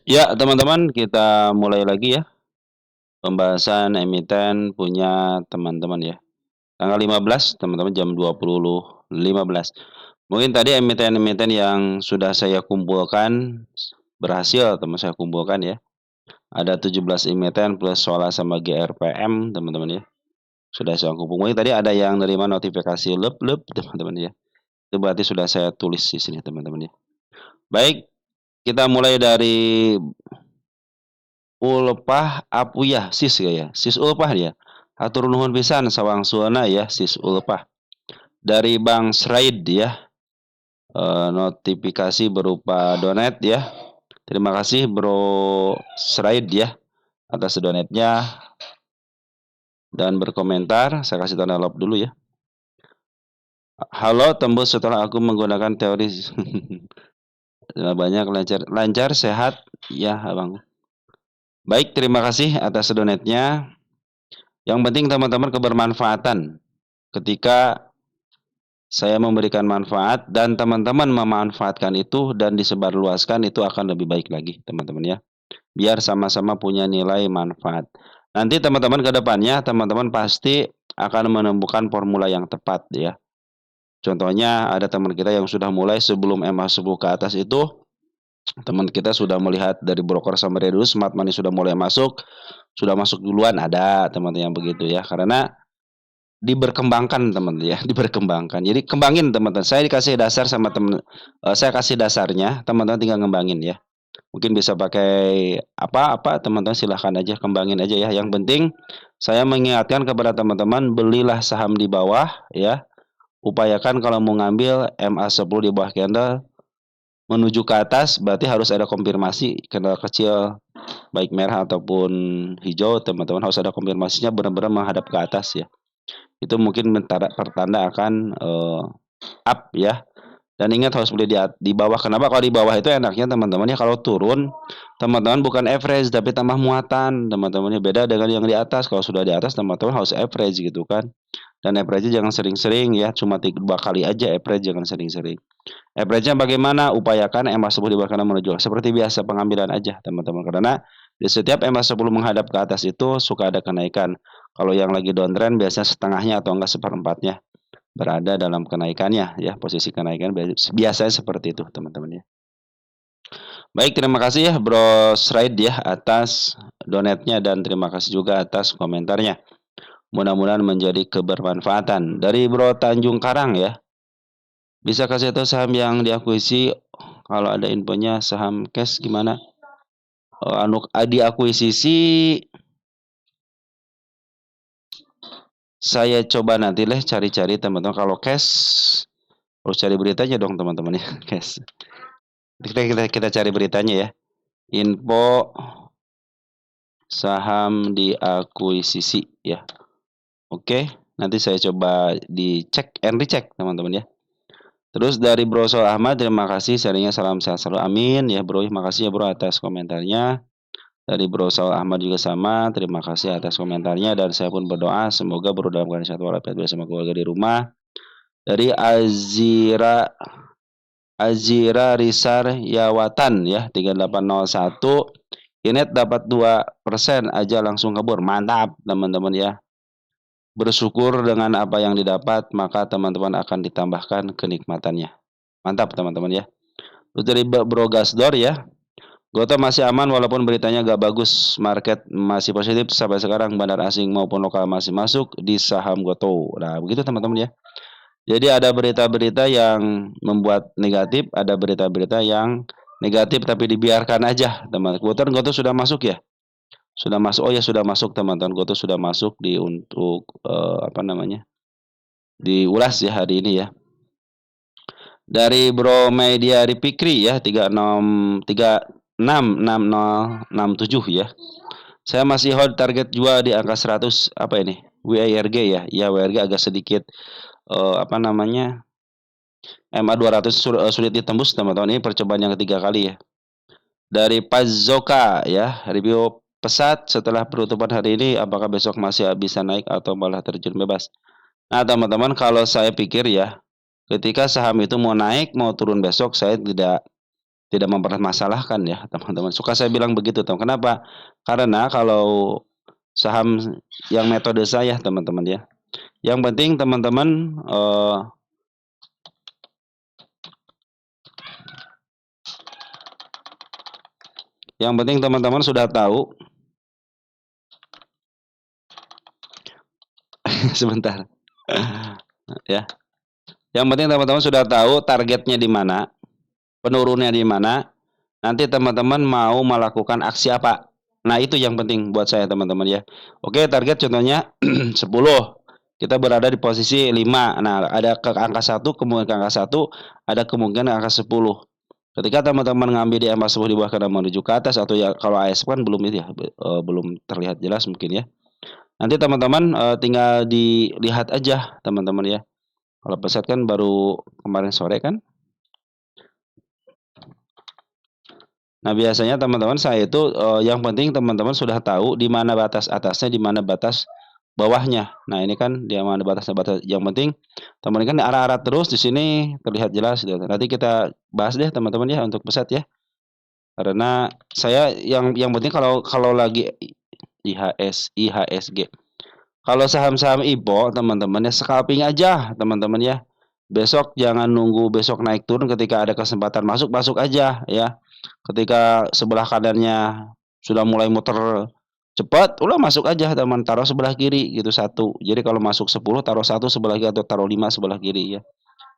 Ya, teman-teman, kita mulai lagi ya pembahasan emiten punya teman-teman ya. Tanggal 15, teman-teman jam 20.15. Mungkin tadi emiten-emiten yang sudah saya kumpulkan berhasil teman saya kumpulkan ya. Ada 17 emiten plus Sola sama GRPM, teman-teman ya. Sudah saya kumpul. Mungkin tadi ada yang nerima notifikasi lep-lep, teman-teman ya. Itu berarti sudah saya tulis di sini, teman-teman ya. Baik, kita mulai dari Ulpah Apuyah sis ya, sis Ulpah ya. Hatur nuhun pisan sawangsulna ya sis Ulpah. Dari Bang Sraid ya, notifikasi berupa donat ya. Terima kasih Bro Sraid ya atas donatnya dan berkomentar. Saya kasih tanda love dulu ya. Halo, tembus setelah aku menggunakan teori banyak lancar lancar sehat ya, Abang. Baik, terima kasih atas donatnya. Yang penting teman-teman kebermanfaatan. Ketika saya memberikan manfaat dan teman-teman memanfaatkan itu dan disebarluaskan, itu akan lebih baik lagi, teman-teman ya. Biar sama-sama punya nilai manfaat. Nanti teman-teman ke depannya, teman-teman pasti akan menemukan formula yang tepat ya. Contohnya ada teman kita yang sudah mulai sebelum MA10 ke atas itu, teman kita sudah melihat dari broker summary dulu, smart money sudah masuk duluan, ada teman-teman yang begitu ya. Karena diberkembangkan teman ya, diberkembangkan. Jadi kembangin teman-teman. Saya dikasih dasar sama teman, saya kasih dasarnya, teman-teman tinggal ngembangin ya. Mungkin bisa pakai apa-apa, teman-teman silahkan aja kembangin aja ya. Yang penting saya mengingatkan kepada teman-teman, belilah saham di bawah ya. Upayakan kalau mau ngambil MA10 di bawah candle menuju ke atas, berarti harus ada konfirmasi candle kecil baik merah ataupun hijau, teman-teman harus ada konfirmasinya benar-benar menghadap ke atas ya. Itu mungkin pertanda akan up ya. Dan ingat harus beli di bawah. Kenapa kalau di bawah itu enaknya teman-teman ya, kalau turun teman-teman bukan average tapi tambah muatan, teman-temannya beda dengan yang di atas. Kalau sudah di atas teman-teman harus average gitu kan. Dan average jangan sering-sering ya, cuma 2 kali aja average, jangan sering-sering. Average-nya bagaimana? Upayakan MA10 di bawah kanan menuju. Seperti biasa pengambilan aja teman-teman, karena di setiap MA10 menghadap ke atas itu suka ada kenaikan. Kalau yang lagi downtrend biasanya setengahnya atau enggak seperempatnya berada dalam kenaikannya ya, posisi kenaikan biasanya seperti itu teman-teman ya. Baik, terima kasih ya Bro Sraid ya atas donatnya dan terima kasih juga atas komentarnya. Mudah-mudahan menjadi kebermanfaatan. Dari Bro Tanjung Karang ya, bisa kasih tahu saham yang diakuisisi kalau ada infonya, saham cash gimana? Diakuisisi saya coba nanti lah cari-cari teman-teman. Kalau cash harus cari beritanya dong teman-teman ya. Cash. Kita cari beritanya ya. Info saham diakuisisi ya. Oke, nanti saya coba dicek and recheck teman-teman ya. Terus dari Bro Sol Ahmad, terima kasih sharingnya, salam sehat selalu, amin ya Bro. Makasih ya Bro atas komentarnya. Dari Bro Saul Ahmad juga sama, terima kasih atas komentarnya dan saya pun berdoa semoga Bro dalam keadaan sehat walafiat bersama keluarga di rumah. Dari Azira Risar Yawatan ya 3801, Inet dapat 2% aja langsung kabur. Mantap teman-teman ya. Bersyukur dengan apa yang didapat, maka teman-teman akan ditambahkan kenikmatannya. Mantap teman-teman ya. Terus dari Bro Gasdor ya, Goto masih aman walaupun beritanya gak bagus. Market masih positif sampai sekarang. Bandar asing maupun lokal masih masuk di saham Goto. Nah, begitu teman-teman ya. Jadi ada berita-berita yang membuat negatif, ada berita-berita yang negatif tapi dibiarkan aja, teman. Kebetulan Goto sudah masuk ya. Sudah masuk. Oh ya, sudah masuk teman-teman. Goto sudah masuk di untuk apa namanya? Diulas ya hari ini ya. Dari Bro Media Ripikri ya 366067 ya. Saya masih hold target jual di angka 100 apa ini? WIRG ya. Ya WIRG agak sedikit apa namanya? MA 200 sulit ditembus teman-teman. Ini percobaan yang ketiga kali ya. Dari Pazoka ya, review pesat setelah penutupan hari ini, apakah besok masih bisa naik atau malah terjun bebas? Nah, teman-teman, kalau saya pikir ya, ketika saham itu mau naik mau turun besok, saya tidak mempermasalahkan ya, teman-teman. Suka saya bilang begitu, kenapa? Karena kalau saham yang metode saya, teman-teman ya, yang penting teman-teman sudah tahu sebentar. Ya. Yang penting teman-teman sudah tahu targetnya di mana, penurunnya di mana, nanti teman-teman mau melakukan aksi apa. Nah, itu yang penting buat saya, teman-teman ya. Oke, target contohnya 10. Kita berada di posisi 5. Nah, ada ke angka 1, kemudian ke angka 1, ada kemungkinan angka 10. Ketika teman-teman ngambil di angka 10 di bawah karena menuju ke atas, atau ya kalau ASP kan belum itu ya, belum terlihat jelas mungkin ya. Nanti teman-teman tinggal dilihat aja, teman-teman ya. Kalau peset kan baru kemarin sore kan. Nah, biasanya teman-teman saya itu yang penting teman-teman sudah tahu di mana batas atasnya, di mana batas bawahnya. Nah, ini kan di mana batasnya, yang penting teman kan arah-arah terus di sini terlihat jelas gitu. Nanti kita bahas deh teman-teman ya untuk peset ya. Karena saya yang penting kalau kalau lagi IHSG. Kalau saham-saham IPO teman-teman ya scalping aja teman-teman ya. Besok jangan nunggu besok naik turun, ketika ada kesempatan masuk, masuk aja ya. Ketika sebelah kanannya sudah mulai muter cepat, udah masuk aja teman, taruh sebelah kiri gitu satu. Jadi kalau masuk 10 taruh satu sebelah kiri atau taruh 5 sebelah kiri ya.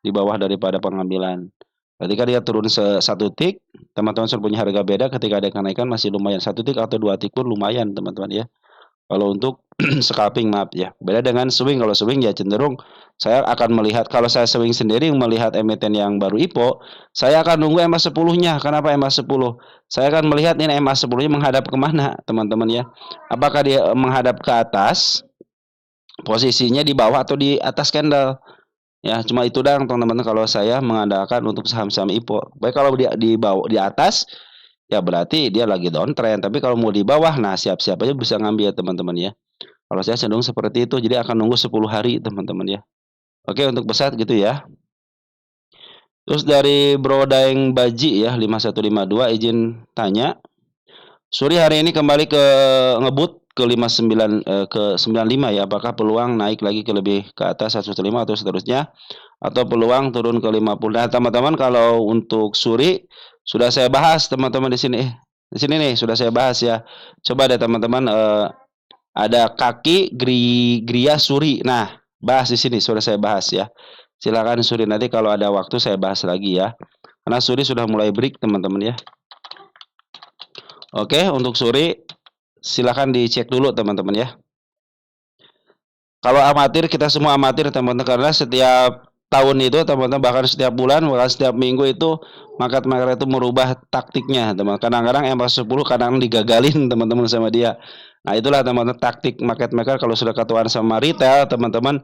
Di bawah daripada pengambilan. Ketika dia turun satu tik, teman-teman sudah punya harga beda, ketika ada kenaikan masih lumayan. Satu tik atau 2 tik pun lumayan teman-teman ya. Kalau untuk scalping maaf ya. Beda dengan swing. Kalau swing ya cenderung saya akan melihat, kalau saya swing sendiri melihat emiten yang baru IPO, saya akan nunggu EMA 10-nya. Kenapa EMA 10? Saya akan melihat ini EMA 10-nya menghadap kemana, teman-teman ya. Apakah dia menghadap ke atas, posisinya di bawah atau di atas candle. Ya, cuma itu doang teman-teman kalau saya mengandalkan untuk saham-saham IPO. Baik kalau dia di bawah, di atas, ya berarti dia lagi downtrend. Tapi kalau mau di bawah, nah siap-siap aja bisa ngambil teman-teman ya. Kalau saya cenderung seperti itu, jadi akan nunggu 10 hari teman-teman ya. Oke, untuk besar gitu ya. Terus dari Bro Daeng Baji ya 5152 izin tanya. Suri hari ini kembali ke ngebut ke 59 ke 95 ya. Apakah peluang naik lagi ke lebih ke atas 105 atau seterusnya, atau peluang turun ke 50? Nah, teman-teman kalau untuk Suri sudah saya bahas teman-teman di sini. Di sini nih sudah saya bahas ya. Coba deh teman-teman ada kaki Gria Suri. Nah, bahas di sini sudah saya bahas ya. Silakan Suri, nanti kalau ada waktu saya bahas lagi ya. Karena Suri sudah mulai break teman-teman ya. Oke, untuk Suri silakan dicek dulu teman-teman ya. Kalau amatir, kita semua amatir teman-teman, karena setiap tahun itu teman-teman, bahkan setiap bulan, bahkan setiap minggu itu market-market itu merubah taktiknya teman. Kadang-kadang MA10 kadang digagalin teman-teman sama dia. Nah, itulah teman-teman taktik market maker kalau sudah ketuaan sama retail teman-teman.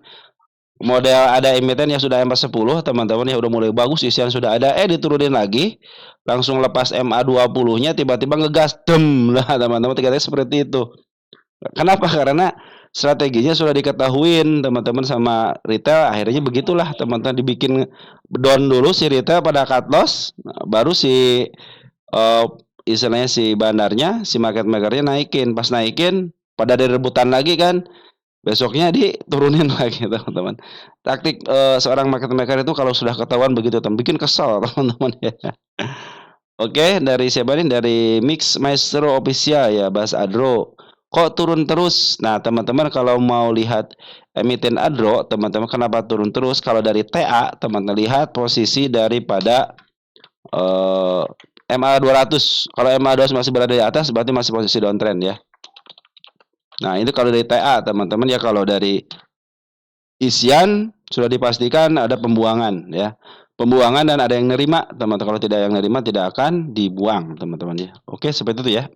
Model ada emiten yang sudah MA10 teman-teman ya, udah mulai bagus, isian sudah ada, diturunin lagi, langsung lepas MA20-nya, tiba-tiba ngegas dem lah teman-teman, ternyata seperti itu. Kenapa? Karena strateginya sudah diketahuin teman-teman sama retail, akhirnya begitulah teman-teman, dibikin down dulu si retail pada cut loss, baru si uh, istilahnya si bandarnya, si market makernya naikin. Pas naikin pada direbutan lagi kan, besoknya diturunin lagi teman-teman. Taktik seorang market maker itu kalau sudah ketahuan begitu teman, bikin kesel teman-teman ya. Oke, dari siapa nih? Dari Mix Maestro Official ya, Bas Adro. Kok turun terus? Nah, teman-teman kalau mau lihat emiten Adro, teman-teman kenapa turun terus? Kalau dari TA, teman-teman lihat posisi daripada eh, MA200. Kalau MA200 masih berada di atas, berarti masih posisi downtrend ya. Nah, ini kalau dari TA, teman-teman ya. Kalau dari isian sudah dipastikan ada pembuangan ya. Pembuangan dan ada yang nerima, teman-teman. Kalau tidak yang nerima tidak akan dibuang, teman-teman ya. Oke, seperti itu ya.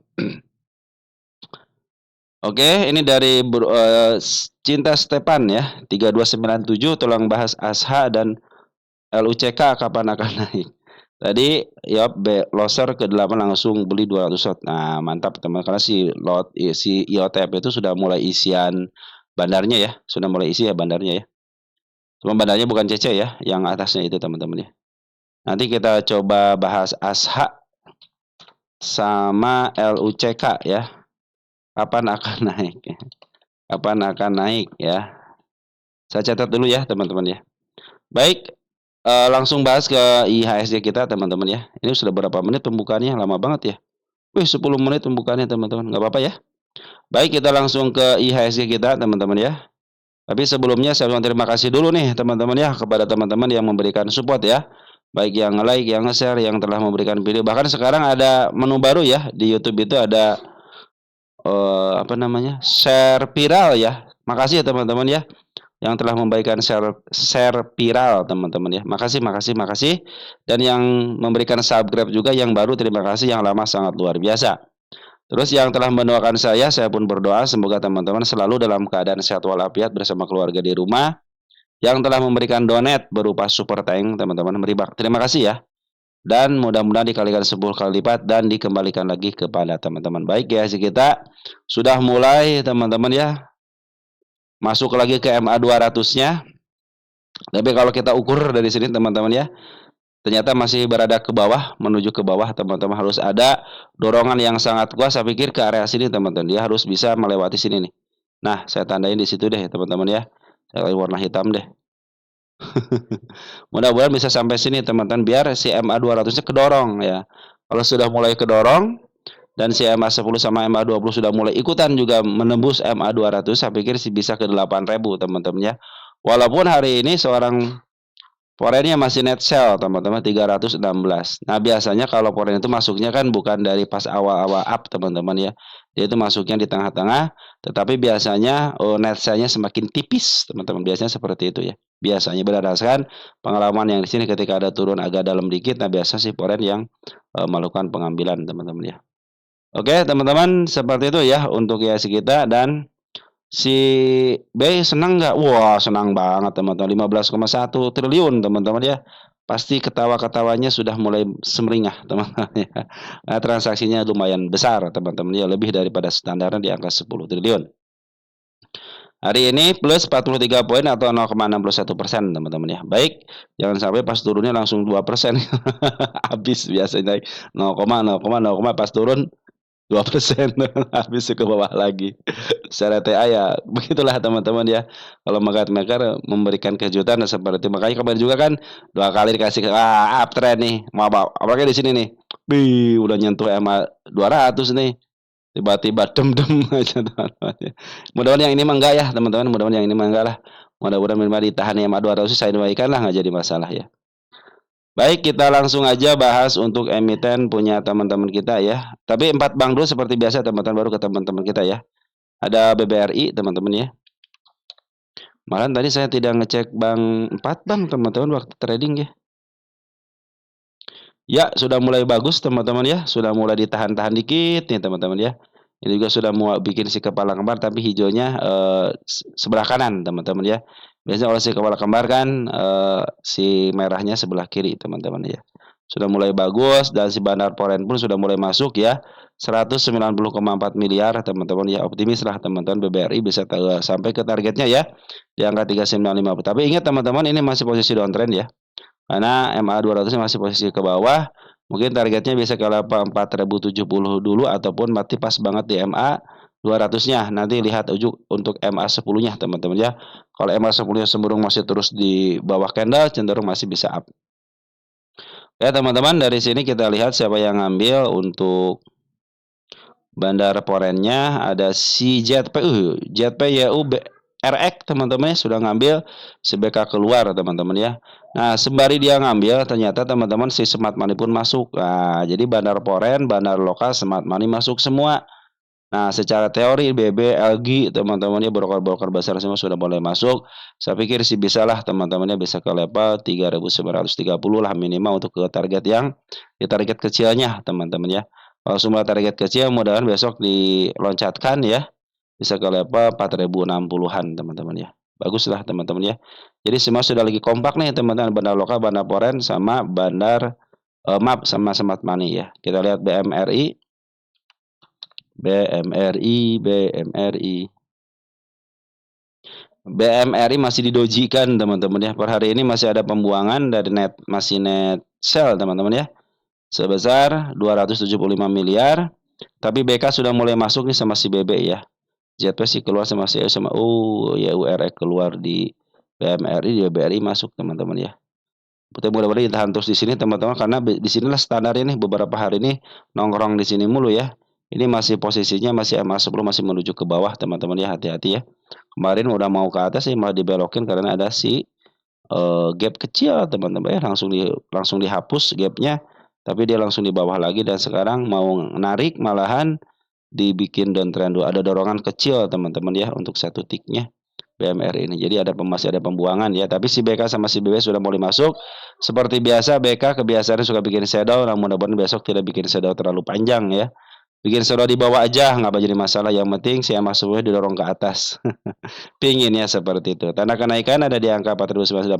Oke, ini dari Cinta Stepan ya, 3297, tolong bahas ASHA dan LUCK kapan akan naik. Tadi ya loser ke 8 langsung beli 200 lot. Nah, mantap teman, karena si IOTP itu sudah mulai isian bandarnya ya, sudah mulai isi ya bandarnya ya. Cuma bandarnya bukan CC ya, yang atasnya itu teman-teman ya. Nanti kita coba bahas ASHA sama LUCK ya. Kapan akan naik? Kapan akan naik ya? Saya catat dulu ya teman-teman ya. Baik, langsung bahas ke IHSG kita teman-teman ya. Ini sudah berapa menit pembukaannya? Lama banget ya. Wih, 10 menit pembukaannya teman-teman. Nggak apa-apa ya. Baik, kita langsung ke IHSG kita teman-teman ya. Tapi sebelumnya saya ucapkan terima kasih dulu nih teman-teman ya kepada teman-teman yang memberikan support ya. Baik yang like, yang nge-share, yang telah memberikan video. Bahkan sekarang ada menu baru ya di YouTube itu ada apa namanya? Share viral ya. Makasih ya teman-teman ya yang telah memberikan share viral teman-teman ya. Makasih, makasih, makasih. Dan yang memberikan subscribe juga yang baru terima kasih, yang lama sangat luar biasa. Terus yang telah mendoakan saya pun berdoa semoga teman-teman selalu dalam keadaan sehat walafiat bersama keluarga di rumah. Yang telah memberikan donate berupa super thank teman-teman terima kasih ya. Dan mudah-mudahan dikalikan 10 kali lipat dan dikembalikan lagi kepada teman-teman. Baik ya, kita sudah mulai teman-teman ya. Masuk lagi ke MA 200-nya. Tapi kalau kita ukur dari sini teman-teman ya, ternyata masih berada ke bawah, menuju ke bawah teman-teman. Harus ada dorongan yang sangat kuat, saya pikir ke area sini teman-teman. Dia harus bisa melewati sini nih. Nah, saya tandain di situ deh teman-teman ya. Saya warna hitam deh. Mudah-mudahan bisa sampai sini teman-teman, biar si MA 200-nya kedorong ya. Kalau sudah mulai kedorong dan si MA 10 sama MA 20 sudah mulai ikutan juga menembus MA 200, saya pikir sih bisa ke 8.000 teman-teman ya. Walaupun hari ini seorang forennya masih net sell teman-teman 316. Nah, biasanya kalau foren itu masuknya kan bukan dari pas awal-awal up teman-teman ya. Dia itu masuknya di tengah-tengah, tetapi biasanya net sell-nya semakin tipis teman-teman. Biasanya seperti itu ya. Biasanya berdasarkan pengalaman yang di sini ketika ada turun agak dalam dikit, nah biasa sih foren yang melakukan pengambilan teman-teman ya. Oke, teman-teman, seperti itu ya untuk IHSG kita. Dan si B senang nggak? Wah, senang banget teman-teman. 15,1 triliun teman-teman ya. Pasti ketawa-ketawanya sudah mulai semeringah teman-teman ya. Nah, transaksinya lumayan besar teman-teman ya. Lebih daripada standarnya di angka 10 triliun. Hari ini plus 43 poin atau 0,61% teman-teman ya. Baik, jangan sampai pas turunnya langsung 2%. Habis biasanya 0,0,0, pas turun 2% habis ke bawah lagi. Secara TA ya begitulah teman-teman ya. Kalau market maker memberikan kejutan seperti makanya kemarin juga kan 2 kali dikasih uptrend nih. Mau apalagi di sini nih. Udah nyentuh MA 200 nih. Tiba-tiba dem aja teman-teman ya. Mudah-mudahan yang ini mah enggak ya teman-teman, mudah-mudahan yang ini mah enggak lah. Mudah-mudahan minimal ditahan MA 200 saya doakan lah enggak jadi masalah ya. Baik, kita langsung aja bahas untuk emiten punya teman-teman kita ya. Tapi 4 bank dulu seperti biasa teman-teman, baru ke teman-teman kita ya. Ada BBRI teman-teman ya. Malahan tadi saya tidak ngecek bank 4 bank teman-teman waktu trading ya. Ya, sudah mulai bagus teman-teman ya. Sudah mulai ditahan-tahan dikit nih teman-teman ya. Ini juga sudah mau bikin si kepala kembar tapi hijaunya sebelah kanan teman-teman ya. Biasanya kalau si kepala kembar kan si merahnya sebelah kiri teman-teman ya. Sudah mulai bagus dan si Bandar Poren pun sudah mulai masuk ya. 190,4 miliar teman-teman ya. Optimis lah teman-teman BBRI bisa sampai ke targetnya ya di angka 3950. Tapi ingat teman-teman, ini masih posisi downtrend ya. Karena MA 200 masih posisi ke bawah. Mungkin targetnya bisa ke level 4070 dulu ataupun mati pas banget di MA 200-nya. Nanti lihat untuk MA 10-nya teman-teman ya. Kalau MA 10-nya cenderung masih terus di bawah candle, cenderung masih bisa up. Ya teman-teman, dari sini kita lihat siapa yang ngambil untuk Bandar Porennya. Ada si ZPYU RX teman-teman ya, sudah ngambil CBK keluar teman-teman ya. Nah, sembari dia ngambil ternyata teman-teman si Smart Money pun masuk. Nah, jadi Bandar Poren, Bandar Lokal, Smart Money masuk semua. Nah, secara teori BB, LG teman-teman ya, broker-broker besar semua sudah mulai masuk. Saya pikir sih bisa lah teman-temannya, bisa ke level 3930 lah minimal untuk ke target yang di target kecilnya teman-teman ya. Kalau semua target kecil mudah-mudahan besok diloncatkan ya. Bisa ke level 4060-an teman-teman ya. Baguslah teman-teman ya. Jadi semua sudah lagi kompak nih teman-teman, Bandar Lokal, Bandar Poren sama Bandar MAP sama Smart Money ya. Kita lihat BMRI. BMRI masih didojikan teman-teman ya. Per hari ini masih ada pembuangan dari masih net sell teman-teman ya. sebesar 275 miliar. Tapi BK sudah mulai masuk nih sama si BB ya. JP sih keluar sama si sama URE keluar di BMRI, di BRI masuk teman-teman ya. Mudah-mudahan ditahan terus di sini teman-teman karena di sinilah standarnya nih beberapa hari ini nongkrong di sini mulu ya. Ini masih posisinya masih MA10 masih menuju ke bawah teman-teman ya, hati-hati ya. Kemarin udah mau ke atas sih malah dibelokin karena ada si gap kecil teman-teman ya, langsung dihapus gapnya, tapi dia langsung di bawah lagi dan sekarang mau narik malahan dibikin downtrend dulu. Ada dorongan kecil teman-teman ya untuk satu ticknya BMR ini. Jadi masih ada pembuangan ya. Tapi si BK sama si BB sudah mulai masuk. Seperti biasa BK kebiasaannya suka bikin shadow. Namun mudah-mudahan besok tidak bikin shadow terlalu panjang ya. Bikin shadow di bawah aja nggak jadi masalah. Yang penting si emas semuanya didorong ke atas. Pinginnya seperti itu. Tanda kenaikan ada di angka 4.980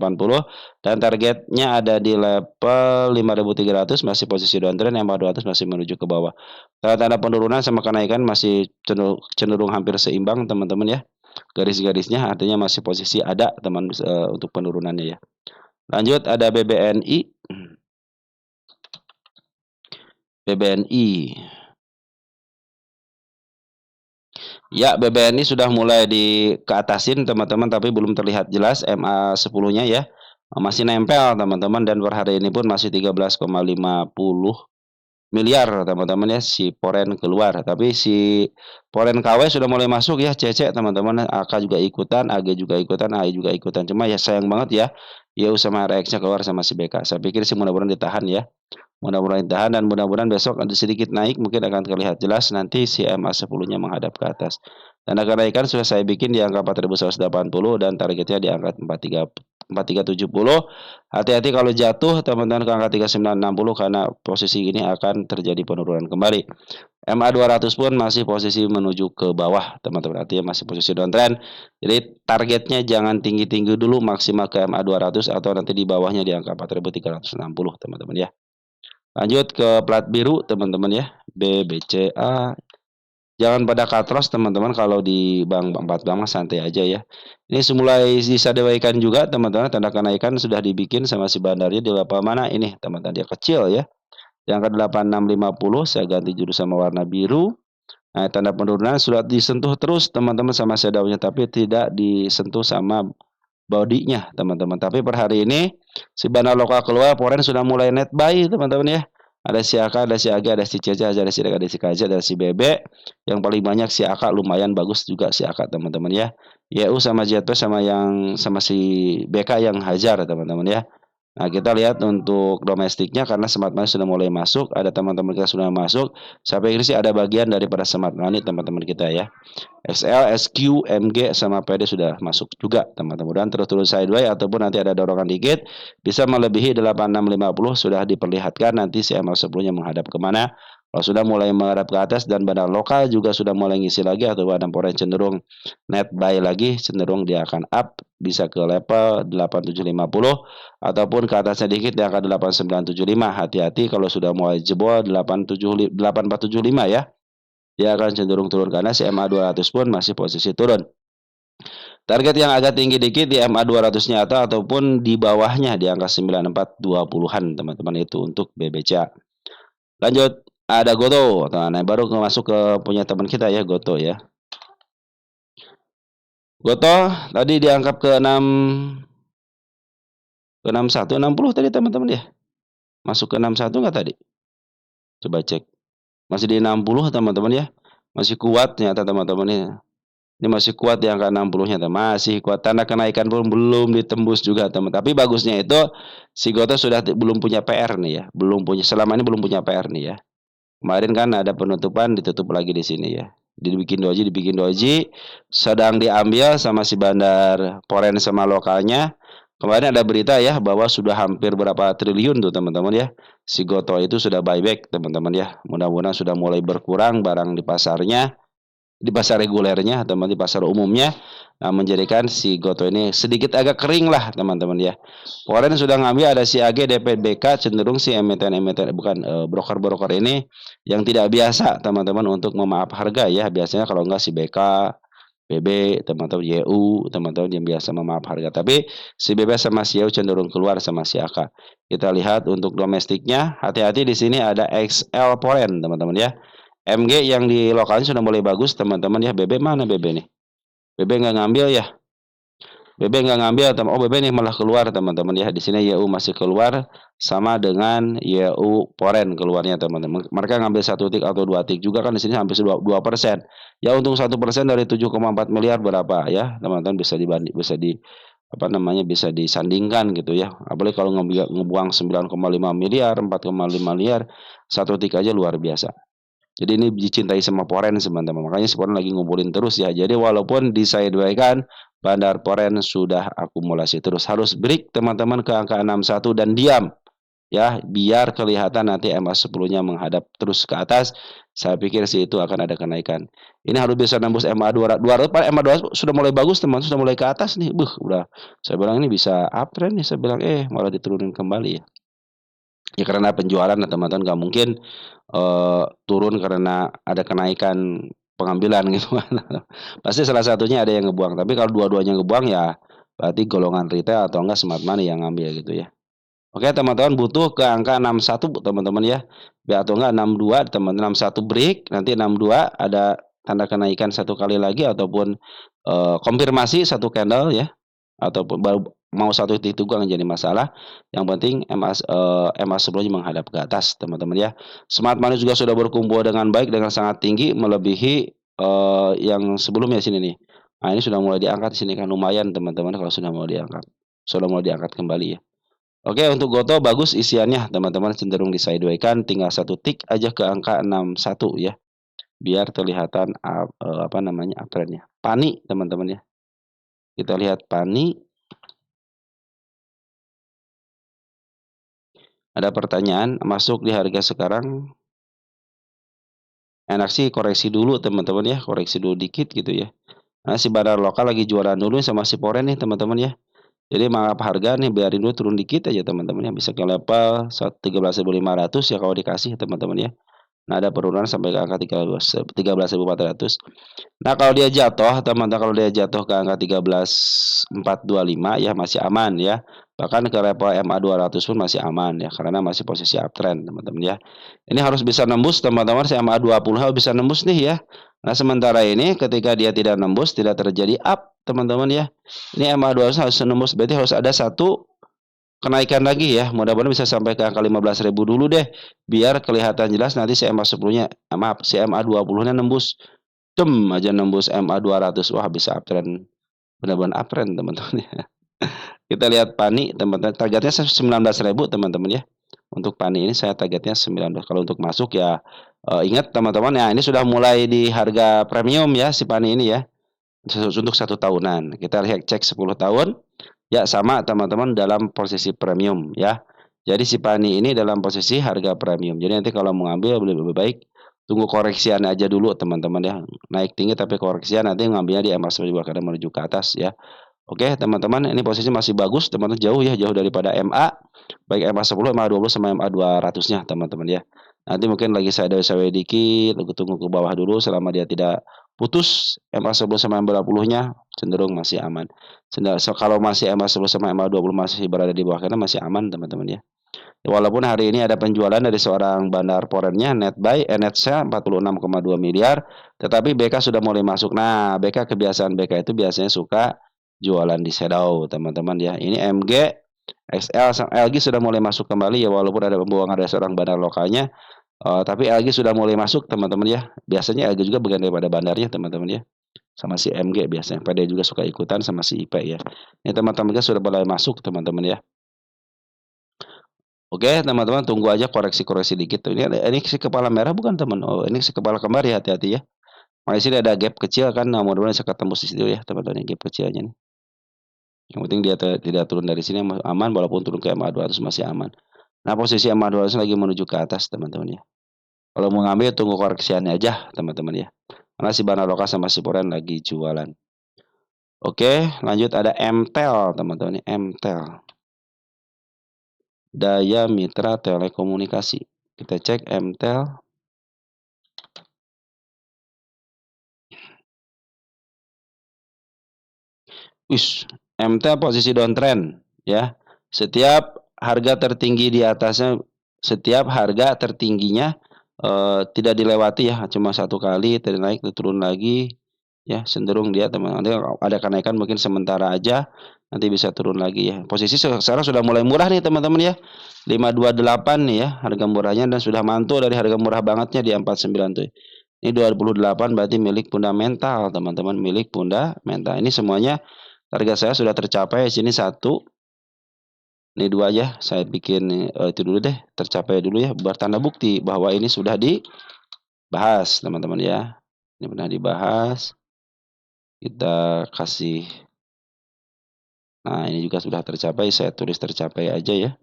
dan targetnya ada di level 5.300 masih posisi downtrend, yang 200 masih menuju ke bawah. Tanda-tanda penurunan sama kenaikan masih cenderung hampir seimbang teman-teman ya. Garis-garisnya artinya masih posisi ada teman untuk penurunannya ya. Lanjut ada BBNI. BBNI. Ya, BBNI sudah mulai di ke atasin teman-teman tapi belum terlihat jelas MA10-nya ya. Masih nempel teman-teman dan per hari ini pun masih 13,50 miliar teman-teman ya si Poren keluar. Tapi si Poren KW sudah mulai masuk ya CC teman-teman. AK juga ikutan, AG juga ikutan, AI juga ikutan. Cuma ya sayang banget ya. IAU sama RX-nya keluar sama si BK. Saya pikir sih mudah-mudahan ditahan ya. Mudah-mudahan ditahan dan mudah-mudahan besok ada sedikit naik mungkin akan terlihat jelas nanti si MA10-nya menghadap ke atas. Tanda kenaikan sudah saya bikin di angka 4.180 dan targetnya di angka 4370. Hati-hati kalau jatuh teman-teman ke angka 3960 karena posisi ini akan terjadi penurunan kembali. MA200 pun masih posisi menuju ke bawah teman-teman, artinya masih posisi downtrend. Jadi targetnya jangan tinggi-tinggi dulu, maksimal ke MA200 atau nanti di bawahnya di angka 4.360 teman-teman ya. Lanjut ke plat biru teman-teman ya, BBCA. Jangan pada katros teman-teman, kalau di bank 4 bank santai aja ya. Ini mulai disadaikan juga teman-teman, tanda kenaikan sudah dibikin sama si bandarnya di level mana ini teman-teman, dia kecil ya. Yang ke 8650 saya ganti judul sama warna biru. Nah, tanda penurunan sudah disentuh terus teman-teman sama shadownya tapi tidak disentuh sama bodinya teman-teman. Tapi per hari ini si bandar lokal keluar, Poren sudah mulai net buy teman-teman ya. Ada si AK, ada si AG, ada si CC, ada si DK, ada si KJ, ada si BB. Yang paling banyak si AK, lumayan bagus juga si AK teman-teman ya. YU sama JP sama si BK yang hajar teman-teman ya. Nah, kita lihat untuk domestiknya karena Smart Money sudah mulai masuk, ada teman-teman kita sudah masuk. Saya pikir sih ada bagian daripada Smart Money teman-teman kita ya. XL, SQ, MG sama PD sudah masuk juga teman-teman. Dan terus-terus sideways ataupun nanti ada dorongan dikit bisa melebihi 8650 sudah diperlihatkan nanti si MA10-nya menghadap kemana. Kalau sudah mulai menghadap ke atas dan badan lokal juga sudah mulai ngisi lagi atau badan Poren cenderung net buy lagi, cenderung dia akan up bisa ke level 8750 ataupun ke atasnya dikit di angka 8975. Hati-hati kalau sudah mulai jebol 8475 ya. Dia akan cenderung turun karena si MA200 pun masih posisi turun. Target yang agak tinggi dikit di MA200-nya ataupun di bawahnya di angka 9420-an teman-teman, itu untuk BBCA. Lanjut, ada Goto. Nah, baru masuk ke punya teman kita ya, Goto ya. Goto tadi diangkat ke 61, 60 tadi teman-teman ya. Masuk ke 61 enggak tadi? Coba cek. Masih di 60 teman-teman ya. Masih kuat ternyata teman-teman ya. Ini masih kuat di angka 60-nya, masih kuat. Tanda kenaikan pun belum ditembus juga, teman. Tapi bagusnya itu si Goto sudah belum punya PR nih ya. Selama ini belum punya PR nih ya. Kemarin kan ada penutupan, ditutup lagi di sini ya. Dibikin doji, sedang diambil sama si bandar Poren sama lokalnya. Kemarin ada berita ya bahwa sudah hampir berapa triliun tuh teman-teman ya. Si Goto itu sudah buyback teman-teman ya. Mudah-mudahan sudah mulai berkurang barang di pasarnya, di pasar regulernya teman, di pasar umumnya. Nah, menjadikan si Goto ini sedikit agak kering lah teman-teman ya. Poren sudah ngambil, ada si AG, DPBK, cenderung si emiten broker-broker ini yang tidak biasa teman-teman untuk memaaf harga ya. Biasanya kalau enggak si BK, BB, teman-teman YU, teman-teman yang biasa memaaf harga. Tapi si BB sama si YU cenderung keluar sama si AK. Kita lihat untuk domestiknya, hati-hati di sini ada XL Poren, teman-teman ya. MG yang di lokalnya sudah mulai bagus, teman-teman ya. BB mana BB nih? BB nggak ngambil ya? BB nggak ngambil, oh BB nih malah keluar teman-teman ya. Di sini YU masih keluar sama dengan YU Poren keluarnya teman-teman. Mereka ngambil 1 tik atau 2 tik juga kan di sini hampir 2%. Ya untung 1% dari 7,4 miliar berapa ya teman-teman bisa dibanding bisa di apa namanya bisa disandingkan gitu ya. Apalagi kalau ngebuang 9,5 miliar, 4,5 miliar, 1 tik aja luar biasa. Jadi ini dicintai sama Poren teman-teman. Makanya si Poren lagi ngumpulin terus ya. Jadi walaupun di sideways kan Bandar Poren sudah akumulasi terus. Harus break teman-teman ke angka 61 dan diam ya biar kelihatan nanti MA10-nya menghadap terus ke atas. Saya pikir sih itu akan ada kenaikan. Ini harus bisa nembus MA 200. 200 MA 200 sudah mulai bagus teman, sudah mulai ke atas nih. Udah. Saya bilang ini bisa uptrend nih. Saya bilang malah diturunin kembali ya. Ya karena penjualan teman-teman nggak mungkin turun karena ada kenaikan pengambilan gitu kan. Pasti salah satunya ada yang ngebuang, tapi kalau dua-duanya ngebuang ya berarti golongan retail atau enggak smart money yang ngambil gitu ya. Oke teman-teman butuh ke angka 61 teman-teman ya. Atau enggak 62 teman 61 break, nanti 62 ada tanda kenaikan satu kali lagi ataupun konfirmasi satu candle ya. Ataupun baru mau 1 titik tunggu nggak jadi masalah. Yang penting MA 10-nya menghadap ke atas teman-teman ya. Smart money juga sudah berkumpul dengan baik dengan sangat tinggi melebihi yang sebelumnya sini nih. Nah, ini sudah mulai diangkat di sini kan lumayan teman-teman kalau sudah mulai diangkat. Sudah mulai diangkat kembali ya. Oke, untuk Goto bagus isiannya teman-teman cenderung di sideways kan tinggal 1 tik aja ke angka 61 ya. Biar kelihatan apa namanya uptrendnya. Pani teman-teman ya. Kita lihat Pani. Ada pertanyaan, masuk di harga sekarang enak sih koreksi dulu teman-teman ya, koreksi dulu dikit gitu ya. Nah, si Bandar Lokal lagi jualan dulu sama si Poren nih teman-teman ya. Jadi maaf harga nih biarin dulu turun dikit aja teman-teman ya, bisa ke level 13.500 ya kalau dikasih teman-teman ya. Nah, ada penurunan sampai ke angka 13.400. Nah, kalau dia jatuh, teman-teman kalau dia jatuh ke angka 13.425 ya masih aman ya. Bahkan ke level MA 200 pun masih aman ya karena masih posisi uptrend, teman-teman ya. Ini harus bisa nembus teman-teman, si MA 20 harus bisa nembus nih ya. Nah, sementara ini ketika dia tidak nembus, tidak terjadi up, teman-teman ya. Ini MA 200 harus nembus, berarti harus ada satu kenaikan lagi ya. Mudah-mudahan bisa sampai ke angka 15.000 dulu deh. Biar kelihatan jelas nanti si MA 10-nya, maaf, si MA 20-nya nembus. Aja nembus MA 200. Wah, bisa uptrend. Benar-benar uptrend, teman-teman ya. Kita lihat Pani, teman-teman. Targetnya 19.000, teman-teman ya. Untuk Pani ini saya targetnya 19. Kalau untuk masuk ya ingat teman-teman ya ini sudah mulai di harga premium ya si Pani ini ya. Untuk 1 tahunan. Kita lihat cek 10 tahun. Ya sama teman-teman dalam posisi premium ya. Jadi si Pani ini dalam posisi harga premium. Jadi nanti kalau mau ngambil lebih baik tunggu koreksian aja dulu teman-teman ya. Naik tinggi tapi koreksian nanti ngambilnya di MA10 karena menuju ke atas ya. Oke teman-teman ini posisi masih bagus teman-teman jauh ya jauh daripada MA. Baik MA10, MA20 sama MA 200-nya teman-teman ya. Nanti mungkin lagi saya dikit, tunggu ke bawah dulu selama dia tidak putus MA10 sama MA20-nya cenderung masih aman. Kalau masih MA10 sama MA20 masih berada di bawah karena masih aman teman-teman ya. Walaupun hari ini ada penjualan dari seorang Bandar Porennya net buy net sell 46,2 miliar, tetapi BK sudah mulai masuk. Nah, BK kebiasaan BK itu biasanya suka jualan di shadow, teman-teman ya. Ini MG, XL, LG sudah mulai masuk kembali ya walaupun ada pembuangan dari seorang bandar lokalnya. Tapi LG sudah mulai masuk teman-teman ya. Biasanya LG juga bagian daripada bandarnya teman-teman ya. Sama si MG biasanya. PD juga suka ikutan sama si IP ya. Ini teman-teman sudah mulai masuk teman-teman ya. Oke, teman-teman tunggu aja koreksi-koreksi dikit. Ini si kepala merah bukan teman. Oh, ini si kepala kembar ya hati-hati ya. Makanya sini ada gap kecil kan. Nah, mudah-mudahan bisa ketemu di situ ya teman-teman gap kecilnya nih. Yang penting dia tidak turun dari sini aman walaupun turun ke MA 200 masih aman. Nah, posisi MA 200 lagi menuju ke atas teman-teman ya. Kalau mau ngambil tunggu koreksiannya aja teman-teman ya. Karena si Banaloka sama si Poren lagi jualan. Oke, lanjut ada MTEL teman-teman ya. MTEL. Daya Mitra Telekomunikasi. Kita cek MTEL. Wis, MT posisi downtrend ya. Setiap harga tertinggi di atasnya, setiap harga tertingginya tidak dilewati ya, cuma satu kali naik turun lagi ya, cenderung dia teman ada kenaikan mungkin sementara aja, nanti bisa turun lagi ya. Posisi sekarang sudah mulai murah nih teman-teman ya. 528 nih ya harga murahnya, dan sudah mantul dari harga murah bangetnya di 49 tuh. Ini 28 berarti milik fundamental teman-teman, milik fundamental. Ini semuanya target saya sudah tercapai. Sini satu, ini dua ya. Saya bikin itu dulu deh, tercapai dulu ya, bertanda bukti bahwa ini sudah dibahas teman-teman ya. Ini pernah dibahas. Kita kasih. Nah, ini juga sudah tercapai. Saya tulis tercapai aja ya.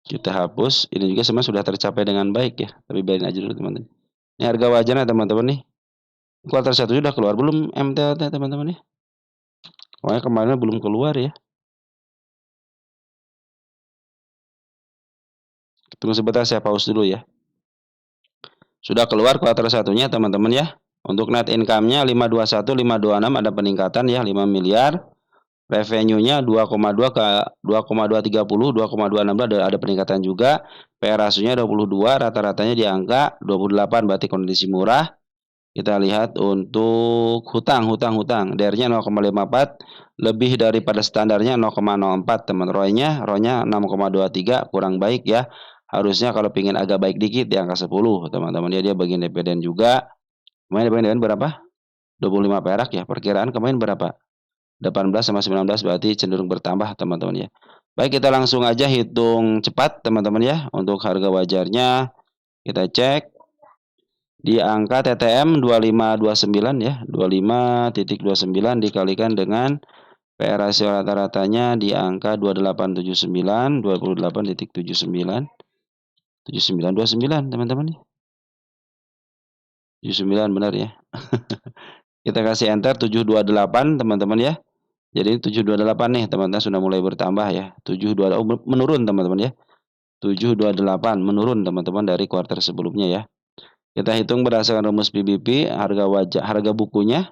Kita hapus. Ini juga semua sudah tercapai dengan baik ya. Tapi biarin aja dulu teman-teman. Ini harga wajarnya teman-teman nih. Kuartal 1 sudah keluar belum MTLT teman-teman ya? Pokoknya kemarin belum keluar ya. Tunggu sebentar, saya pause dulu ya. Sudah keluar kuartal satunya teman-teman ya. Untuk net income-nya 521, 526 ada peningkatan ya, 5 miliar. Revenue-nya 2,2 ke 2,230, 2,26 ada peningkatan juga. PR ratio-nya 22, rata-ratanya di angka 28, berarti kondisi murah. Kita lihat untuk hutang. DR-nya 0,54, lebih daripada standarnya 0,04 teman. ROE-nya 6,23, kurang baik ya. Harusnya kalau pingin agak baik dikit di angka 10 teman-teman. Dia bagian dividen juga. Kemarin dividen berapa? 25 perak ya. Perkiraan kemarin berapa? 18 sama 19, berarti cenderung bertambah teman-teman ya. Baik, kita langsung aja hitung cepat teman-teman ya. Untuk harga wajarnya kita cek di angka TTM 2529 ya. 25.29 dikalikan dengan PR rasio rata-ratanya di angka 2879, 28.79, 7929 teman-teman ya. 79 benar ya. Kita kasih enter 728 teman-teman ya. Jadi 728 nih teman-teman, sudah mulai bertambah ya. 728 menurun teman-teman ya. 728 menurun teman-teman dari kuartal sebelumnya ya. Kita hitung berdasarkan rumus PBP, harga bukunya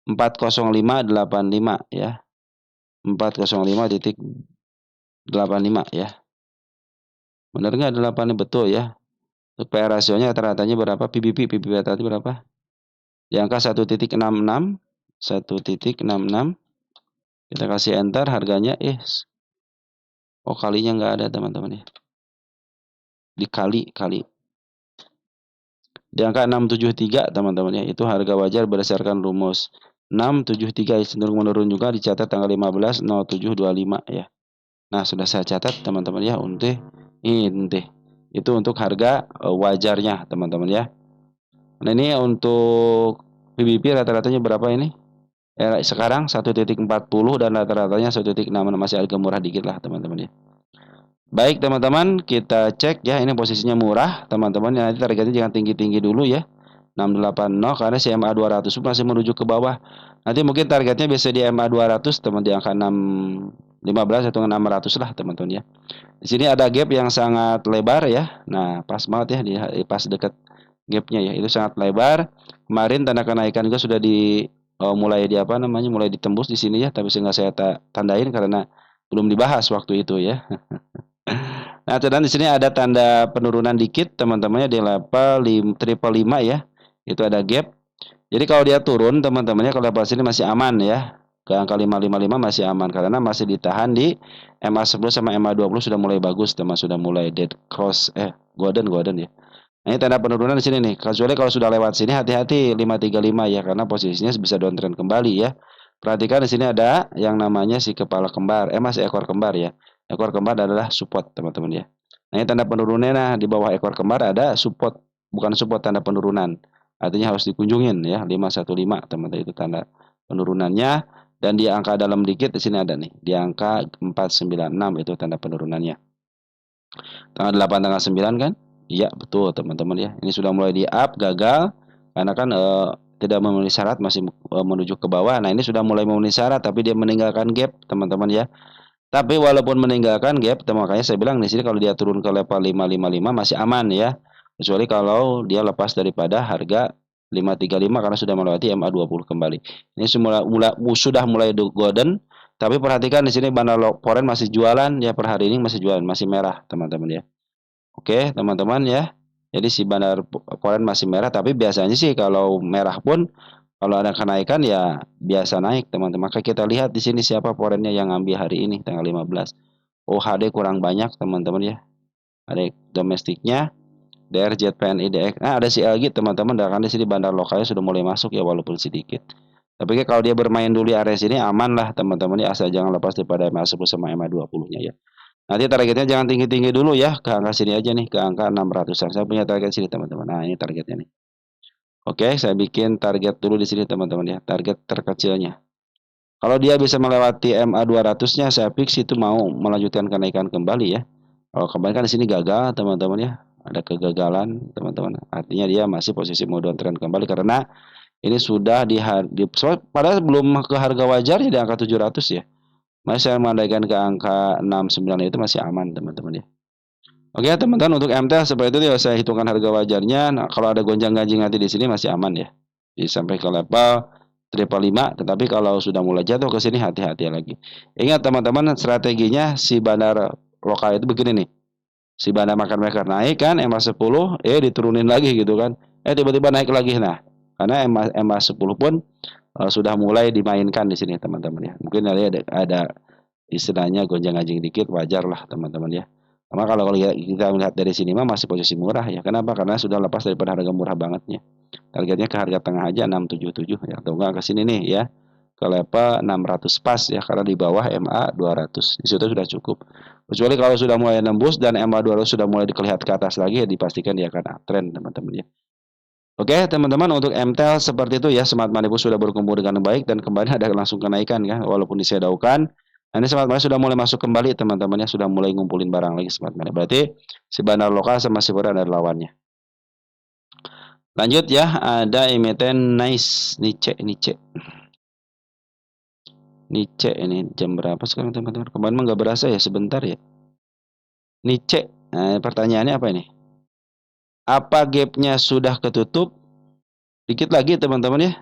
40585 ya. 405.85 ya. Benar nggak 8 betul ya. Untuk PR rasionya rata-ratanya berapa? PBP rata-rata berapa? Di angka 1.66, 1.66. Kita kasih enter, harganya kalinya nggak ada teman-teman ya. Dikali. Di angka 673 teman-teman ya. Itu harga wajar berdasarkan rumus 673, cenderung menurun juga, dicatat tanggal 15/07/25 ya. Nah, sudah saya catat teman-teman ya. Itu untuk harga wajarnya teman-teman ya. Nah, ini untuk PBP rata-ratanya berapa ini? Sekarang 1.40 dan rata-ratanya 1.6, masih agak murah dikit lah teman-teman ya. Baik teman-teman, kita cek ya, ini posisinya murah teman-teman. Nanti targetnya jangan tinggi-tinggi dulu ya. 680 karena CMA 200 masih menuju ke bawah. Nanti mungkin targetnya bisa di MA 200 teman, di angka 615 atau 600 lah teman-teman ya. Di sini ada gap yang sangat lebar ya. Nah, pas banget ya, pas dekat gapnya ya. Itu sangat lebar. Kemarin tanda kenaikan juga sudah mulai mulai ditembus di sini ya, tapi nggak saya tandain karena belum dibahas waktu itu ya. Nah, dan di sini ada tanda penurunan dikit teman-temannya di level 555 ya. Itu ada gap. Jadi kalau dia turun teman-temannya, kalau level sini masih aman ya. Ke angka 555 masih aman karena masih ditahan di MA10 sama MA20, sudah mulai bagus teman, sudah mulai dead cross golden ya. Nah, ini tanda penurunan di sini nih. Kecuali kalau sudah lewat sini, hati-hati 535 ya, karena posisinya bisa downtrend kembali ya. Perhatikan di sini ada yang namanya si kepala kembar, masih ekor kembar ya. Ekor kembar adalah support teman-teman ya. Nah, ini tanda penurunannya. Nah, di bawah ekor kembar ada support, bukan support, tanda penurunan. Artinya harus dikunjungin ya, 515 teman-teman, itu tanda penurunannya. Dan di angka dalam dikit di sini ada nih, di angka 496 itu tanda penurunannya. Tanggal 8, tanggal 9 kan? Iya, betul teman-teman ya. Ini sudah mulai di up, gagal karena kan tidak memenuhi syarat, masih menuju ke bawah. Nah, ini sudah mulai memenuhi syarat tapi dia meninggalkan gap teman-teman ya. Tapi walaupun meninggalkan gap, makanya saya bilang di sini kalau dia turun ke level 555 masih aman ya. Kecuali kalau dia lepas daripada harga 535 karena sudah melewati MA20 kembali. Ini sudah mulai golden, tapi perhatikan di sini Bandar Foreign masih jualan ya, per hari ini masih jualan, masih merah teman-teman ya. Oke, teman-teman ya. Jadi si Bandar Foreign masih merah, tapi biasanya sih kalau merah pun kalau ada kenaikan ya biasa naik teman-teman. Maka kita lihat di sini siapa foreignnya yang ambil hari ini tanggal 15. HD kurang banyak teman-teman ya. Ada domestiknya, DRZ, PNI, DX. Nah, ada si LG teman-teman. Dan di sini bandar lokalnya sudah mulai masuk ya walaupun sedikit. Tapi kalau dia bermain dulu di area sini aman lah teman-teman ya, asal jangan lepas daripada MA10 sama MA20-nya ya. Nanti targetnya jangan tinggi-tinggi dulu ya, ke angka sini aja nih, ke angka 600-an. Saya punya target sini teman-teman. Nah, ini targetnya nih. Oke, saya bikin target dulu di sini teman-teman ya, target terkecilnya. Kalau dia bisa melewati MA 200-nya, saya fix itu mau melanjutkan kenaikan kembali ya. Kalau kemarin kan di sini gagal teman-teman ya, ada kegagalan teman-teman. Artinya dia masih posisi mau downtrend kembali karena ini sudah padahal belum ke harga wajar ya di angka 700 ya. Masih saya mengandaikan ke angka 69 itu masih aman teman-teman ya. Oke teman-teman, untuk MT seperti itu ya, saya hitungkan harga wajarnya. Nah, kalau ada gonjang-ganjing nanti di sini masih aman ya. Jadi sampai ke level triple 5, tetapi kalau sudah mulai jatuh ke sini hati-hati lagi. Ingat teman-teman, strateginya si bandar lokal itu begini nih. Si bandar makan mereka naik kan MA10, diturunin lagi gitu kan. Tiba-tiba naik lagi. Nah, karena MA10 pun sudah mulai dimainkan di sini teman-teman ya. Mungkin ada istilahnya gonjang-ganjing dikit, wajar lah teman-teman ya. Karena kalau kita melihat dari sini mah masih posisi murah ya. Kenapa? Karena sudah lepas daripada harga murah bangetnya. Targetnya ke harga tengah aja 677 ya. Atau enggak ke sini nih ya. Ke level 600 pas ya, karena di bawah MA 200. Di situ sudah cukup. Kecuali kalau sudah mulai nembus dan MA 200 sudah mulai dilihat ke atas lagi ya, dipastikan dia akan uptrend teman-teman ya. Oke, teman-teman, untuk MTEL seperti itu ya, Smart Money Pun sudah berkumpul dengan baik dan kembali ada langsung kenaikan ya, walaupun disedaukan. Nah, ini Smart Money sudah mulai masuk kembali teman-teman ya, sudah mulai ngumpulin barang lagi Smart Money. Berarti si bandar lokal sama si foreign ada lawannya. Lanjut ya, ada emiten Nice, Nice. Nice ini jam berapa sekarang teman-teman? Kemarin mah nggak berasa ya, sebentar ya. Nice, nah, pertanyaannya apa ini? Apa gapnya sudah ketutup? Dikit lagi teman-teman ya.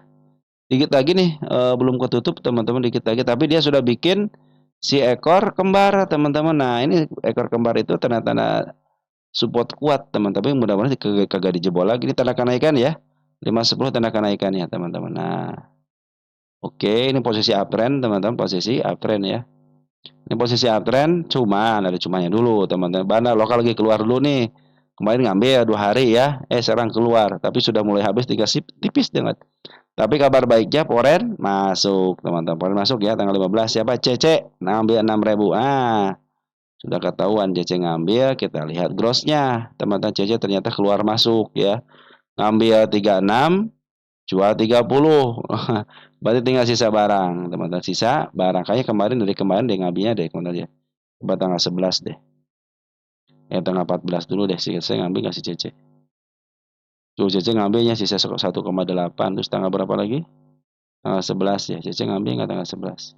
Dikit lagi nih, belum ketutup teman-teman, dikit lagi. Tapi dia sudah bikin si ekor kembar teman-teman. Nah ini ekor kembar itu tanda-tanda support kuat teman-teman. Mudah-mudahan kagak dijebol lagi. Ini tanda kenaikan ya. 510 tanda kenaikan ya teman-teman. Nah oke, ini posisi uptrend teman-teman. Posisi uptrend ya. Ini posisi uptrend, cuman ada cumanya dulu teman-teman. Bandar lokal lagi keluar dulu nih. Kemarin ngambil 2 hari ya, sekarang keluar. Tapi sudah mulai habis 3 sip, tipis banget. Tapi kabar baiknya Poren masuk teman-teman. Poren masuk ya tanggal 15. Siapa? Cece ngambil 6.000. Sudah ketahuan Cece ngambil. Kita lihat grossnya teman-teman. Cece ternyata keluar masuk ya. Ngambil 36, jual 30. Berarti tinggal sisa barang teman-teman. Sisa barang. Kayaknya dari kemarin dia ngambilnya deh teman-teman ya. Coba tanggal 11 deh. Tanggal 14 dulu deh. Saya ngambil nggak si Cece. Tuh Cece ngambilnya sisa 1,8. Terus tanggal berapa lagi? Tanggal 11 ya. Cece ngambil nggak tanggal 11?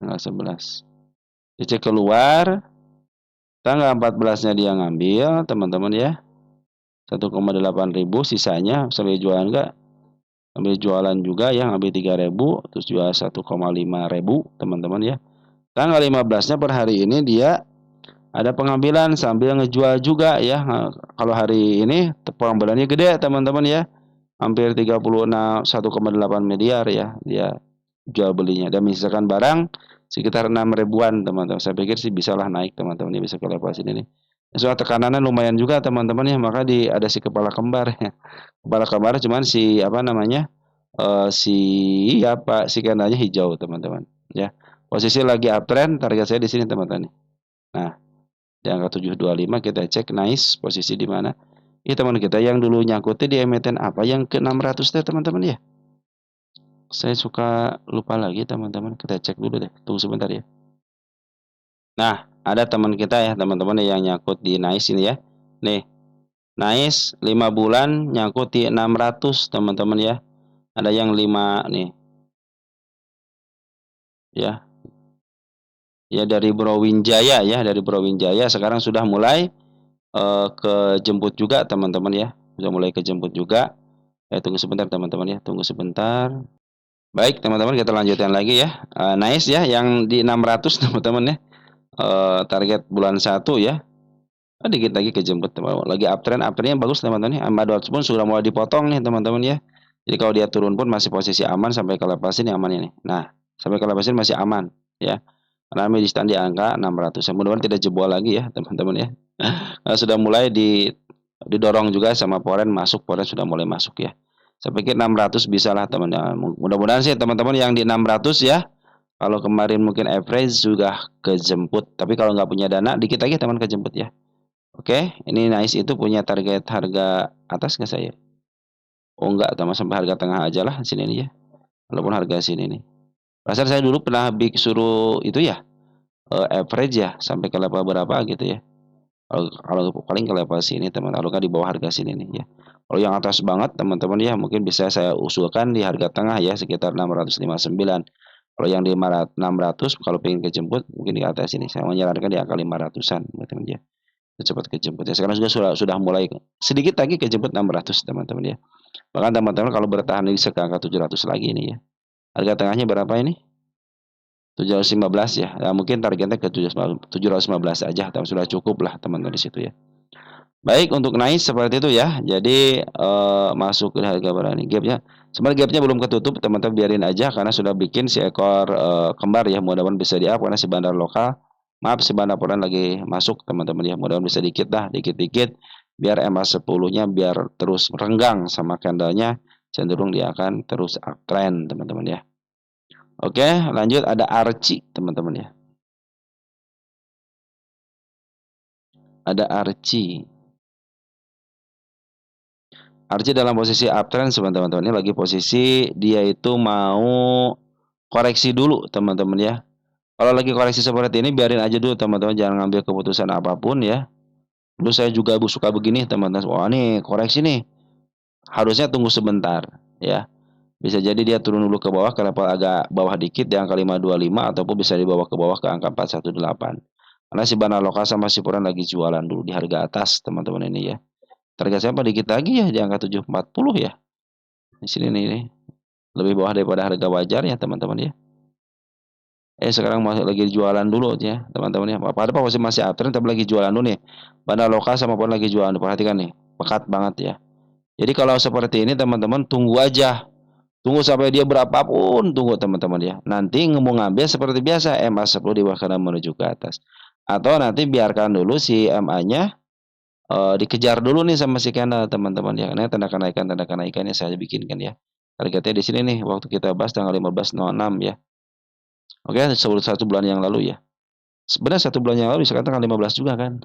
Tanggal 11. Cece keluar. Tanggal 14-nya dia ngambil, teman-teman ya. 1,8 ribu sisanya sampai jualan nggak? Sambil jualan juga ya, ngambil 3.000, terus jual 1,5 ribu, teman-teman ya. Tanggal 15-nya per hari ini dia ada pengambilan sambil ngejual juga ya. Nah, kalau hari ini pengambilannya gede, teman-teman ya. Hampir 36 1,8 miliar ya dia jual belinya, dan misalkan barang sekitar 6 ribuan teman-teman. Saya pikir sih bisalah naik teman-teman, ini bisa ke level sini nih. Soal tekanannya lumayan juga teman-teman ya, maka ada si kepala kembar ya. Kepala kembar cuman si apa namanya, si apa si kanannya hijau teman-teman ya. Posisi lagi uptrend, target saya di sini teman-teman. Nah di angka 725 kita cek nice posisi di mana. Ini teman kita yang dulu nyangkutnya di emiten apa yang ke 600 teh teman-teman ya. Saya suka lupa lagi teman-teman. Kita cek dulu deh. Tunggu sebentar ya. Nah, ada teman kita ya, teman-teman yang nyangkut di Nice ini ya. Nih, Nice 5 bulan nyangkut di 600 teman-teman ya. Ada yang 5 nih. Ya. ya dari Browinjaya ya, dari Browinjaya sekarang sudah mulai kejemput juga teman-teman ya, sudah mulai kejemput juga. Tunggu sebentar teman-teman ya, tunggu sebentar. Baik teman-teman, kita lanjutkan lagi ya. Nice ya yang di 600 teman-teman ya. Target bulan 1 ya. Dikit lagi kejemput teman-teman. Lagi uptrendnya bagus teman-teman ya. MA200 pun sudah mulai dipotong nih teman-teman ya. Jadi kalau dia turun pun masih posisi aman sampai ke level sini aman ini. Nah, sampai ke level sini masih aman ya. Karena di stand di angka 600. Mudah-mudahan tidak jebol lagi ya teman-teman ya. Sudah mulai didorong juga sama Foreign masuk, Foreign sudah mulai masuk ya. Saya pikir 600 bisa lah teman-teman. Mudah-mudahan sih teman-teman yang di 600 ya. Kalau kemarin mungkin average sudah kejemput, tapi kalau nggak punya dana dikit lagi teman kejemput ya. Oke, ini nice itu punya target harga atas nggak saya? Oh enggak, sama sampai harga tengah aja lah sini nih ya. Walaupun harga sini nih. Perasaan saya dulu pernah suruh itu ya, average ya sampai ke level berapa gitu ya. Kalau paling ke level sini teman, kalau nggak di bawah harga sini nih ya. Kalau yang atas banget teman-teman ya mungkin bisa saya usulkan di harga tengah ya sekitar 659. Kalau yang di 600 kalau pengen kejemput mungkin di atas ini. Saya menyarankan di angka 500-an teman-teman ya. Cepat kejemput ya. Sekarang juga sudah mulai sedikit lagi kejemput 600 teman-teman ya. Bahkan teman-teman kalau bertahan di angka 700 lagi ini ya. Harga tengahnya berapa ini? 715 ya. Nah, mungkin targetnya ke 715 aja, tapi sudah cukup lah teman-teman di situ ya. Baik, untuk naik seperti itu ya. Jadi masuk ke harga berani gapnya. Sebenarnya gapnya belum ketutup, teman-teman biarin aja karena sudah bikin si ekor kembar ya. Mudah-mudahan bisa di up karena si bandar lokal. Maaf si bandar podan lagi masuk teman-teman ya. Mudah-mudahan bisa dikit lah, dikit-dikit biar MA10-nya biar terus renggang sama candlenya cenderung dia akan terus uptrend teman-teman ya. Oke, lanjut ada Archie teman-teman ya. Ada Archie. Archie dalam posisi uptrend teman-teman. Ini lagi posisi dia itu mau koreksi dulu teman-teman ya. Kalau lagi koreksi seperti ini biarin aja dulu teman-teman, jangan ngambil keputusan apapun ya. Dulu saya juga suka begini teman-teman. Wah nih koreksi nih. Harusnya tunggu sebentar ya. Bisa jadi dia turun dulu ke bawah ke level agak bawah dikit di angka 525 ataupun bisa dibawa ke bawah ke angka 418. Karena si Bana Lokal sama si Puran lagi jualan dulu di harga atas teman-teman ini ya. Target saya dikit lagi ya di angka 740 ya. Di sini nih lebih bawah daripada harga wajar ya teman-teman ya. Sekarang masih lagi jualan dulu ya teman-teman ya. Padahal masih uptrend tapi lagi jualan dulu nih. Bana Lokal sama Puran lagi jualan. Perhatikan nih, pekat banget ya. Jadi kalau seperti ini teman-teman tunggu aja. Tunggu sampai dia berapapun, tunggu teman-teman ya. Nanti mau ngambil seperti biasa, MA10 di bawah kanan menuju ke atas. Atau nanti biarkan dulu si MA-nya dikejar dulu nih sama si candle teman-teman ya. Karena tanda kenaikannya saya bikinkan ya. Targetnya di sini nih waktu kita bahas tanggal 15.06 ya. Oke, satu bulan yang lalu ya. Sebenarnya 1 bulan yang lalu sekarang tanggal 15 juga kan.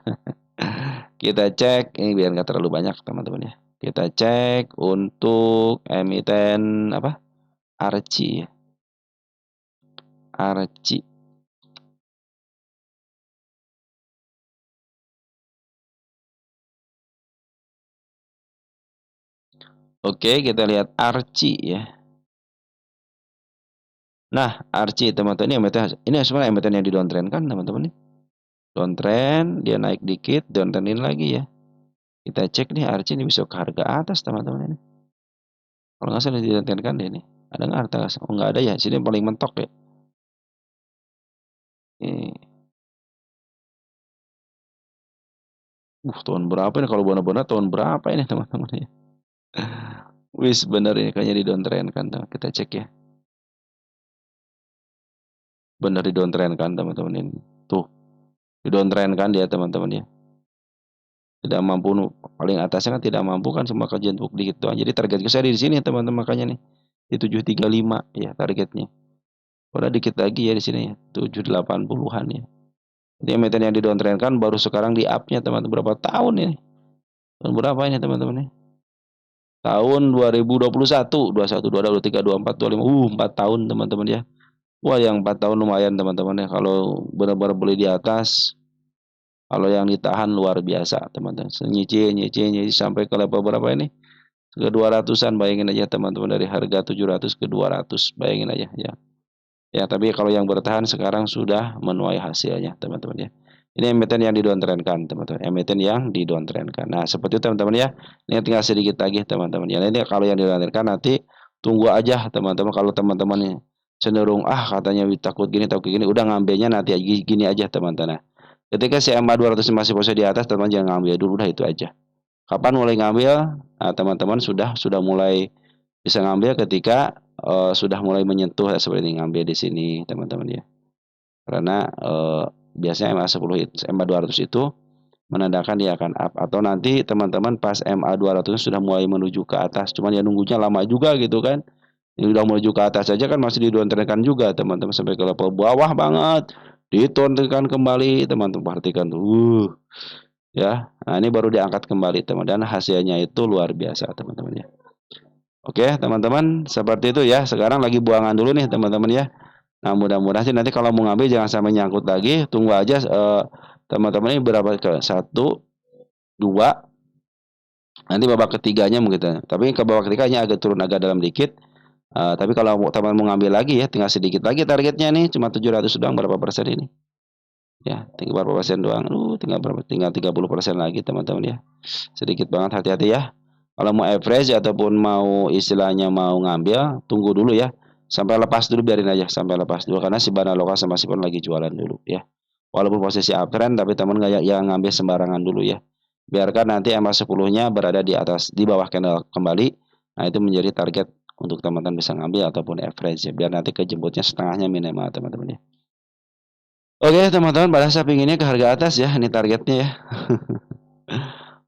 Kita cek ini biar nggak terlalu banyak teman-teman ya. Kita cek untuk emiten apa? Archie ya. Archie. Oke, kita lihat Archie ya. Nah, Archie teman-teman ini sebenarnya emiten yang di downtrend kan teman-teman nih. Downtrend, dia naik dikit, downtrendin lagi ya. Kita cek nih Archie ini bisa ke harga atas teman-teman ini. Kalau nggak salah di downtrend kan dia nih. Ada nggak harga? Oh nggak ada ya. Sini paling mentok ya. Ini. Tahun berapa ini kalau benar-benar tahun berapa ini teman-teman ya? Wis bener ini kayaknya di downtrend kan. Kita cek ya. Bener di downtrend kan teman-teman ini. Tuh, di downtrend kan dia teman-teman ya. Tidak mampu, paling atasnya kan tidak mampu kan semua kajian untuk dikit doang. Jadi target saya di sini teman-teman makanya nih di 735 ya targetnya. Udah dikit lagi ya di sini ya 780-an ya. Jadi emiten yang di downtrend kan baru sekarang di up-nya teman-teman berapa tahun ini? Tahun berapa ini teman-teman nih? Tahun 2021, 21, 22, 23, 24, 25. 4 tahun teman-teman ya. Wah, yang 4 tahun lumayan teman-teman ya. Kalau benar-benar beli di atas, kalau yang ditahan luar biasa teman-teman. Nyicil sampai ke level berapa ini? Ke 200-an bayangin aja teman-teman dari harga 700 ke 200 bayangin aja ya. Ya, tapi kalau yang bertahan sekarang sudah menuai hasilnya, teman-teman ya. Ini emiten yang didowntrendkan, teman-teman. Emiten yang didowntrendkan. Nah, seperti itu teman-teman ya. Ini tinggal sedikit lagi, teman-teman ya. Nah, ini kalau yang didowntrendkan nanti tunggu aja, teman-teman. Kalau teman-teman cenderung katanya takut gini, udah ngambilnya nanti gini aja, teman-teman. Nah, ketika si MA 200 masih posisi di atas, teman-teman jangan ngambil dulu, udah itu aja. Kapan mulai ngambil? Nah, teman-teman sudah mulai bisa ngambil ketika sudah mulai menyentuh seperti ini, ngambil di sini, teman-teman ya. Karena biasanya MA10 MA200 itu menandakan dia akan up, atau nanti teman-teman pas MA200 sudah mulai menuju ke atas, cuman ya nunggunya lama juga gitu kan. Ini udah menuju ke atas saja kan masih didowntrendkan juga, teman-teman, sampai ke level bawah banget. Ditontonkan kembali, teman-teman, perhatikan tuh. Ya. Nah, ini baru diangkat kembali, teman, dan hasilnya itu luar biasa, teman-teman ya. Oke, teman-teman, seperti itu ya. Sekarang lagi buangan dulu nih, teman-teman ya. Nah, mudah-mudahan sih nanti kalau mau ngambil jangan sampai nyangkut lagi. Tunggu aja teman-teman ini berapa ke satu, dua, nanti babak ketiganya mungkin. Tapi ke babak ketiganya agak turun agak dalam dikit. Tapi kalau teman mau ngambil lagi ya, tinggal sedikit lagi targetnya nih, cuma 700 doang, berapa persen ini? Ya, tinggal berapa persen doang. Tinggal berapa? Tinggal 30% lagi, teman-teman ya. Sedikit banget, hati-hati ya. Kalau mau average ataupun mau istilahnya mau ngambil, tunggu dulu ya. Sampai lepas dulu, biarin aja sampai lepas dulu karena si Bana Lokal sama si Pon lagi jualan dulu ya. Walaupun posisi uptrend tapi teman nggak yang ngambil sembarangan dulu ya. Biarkan nanti MA10-nya berada di atas di bawah candle kembali. Nah, itu menjadi target untuk teman-teman bisa ngambil ataupun average ya. Biar nanti kejemputnya setengahnya minimal, teman-teman ya. Oke, teman-teman, pada saya pinginnya ke harga atas ya. Ini targetnya ya.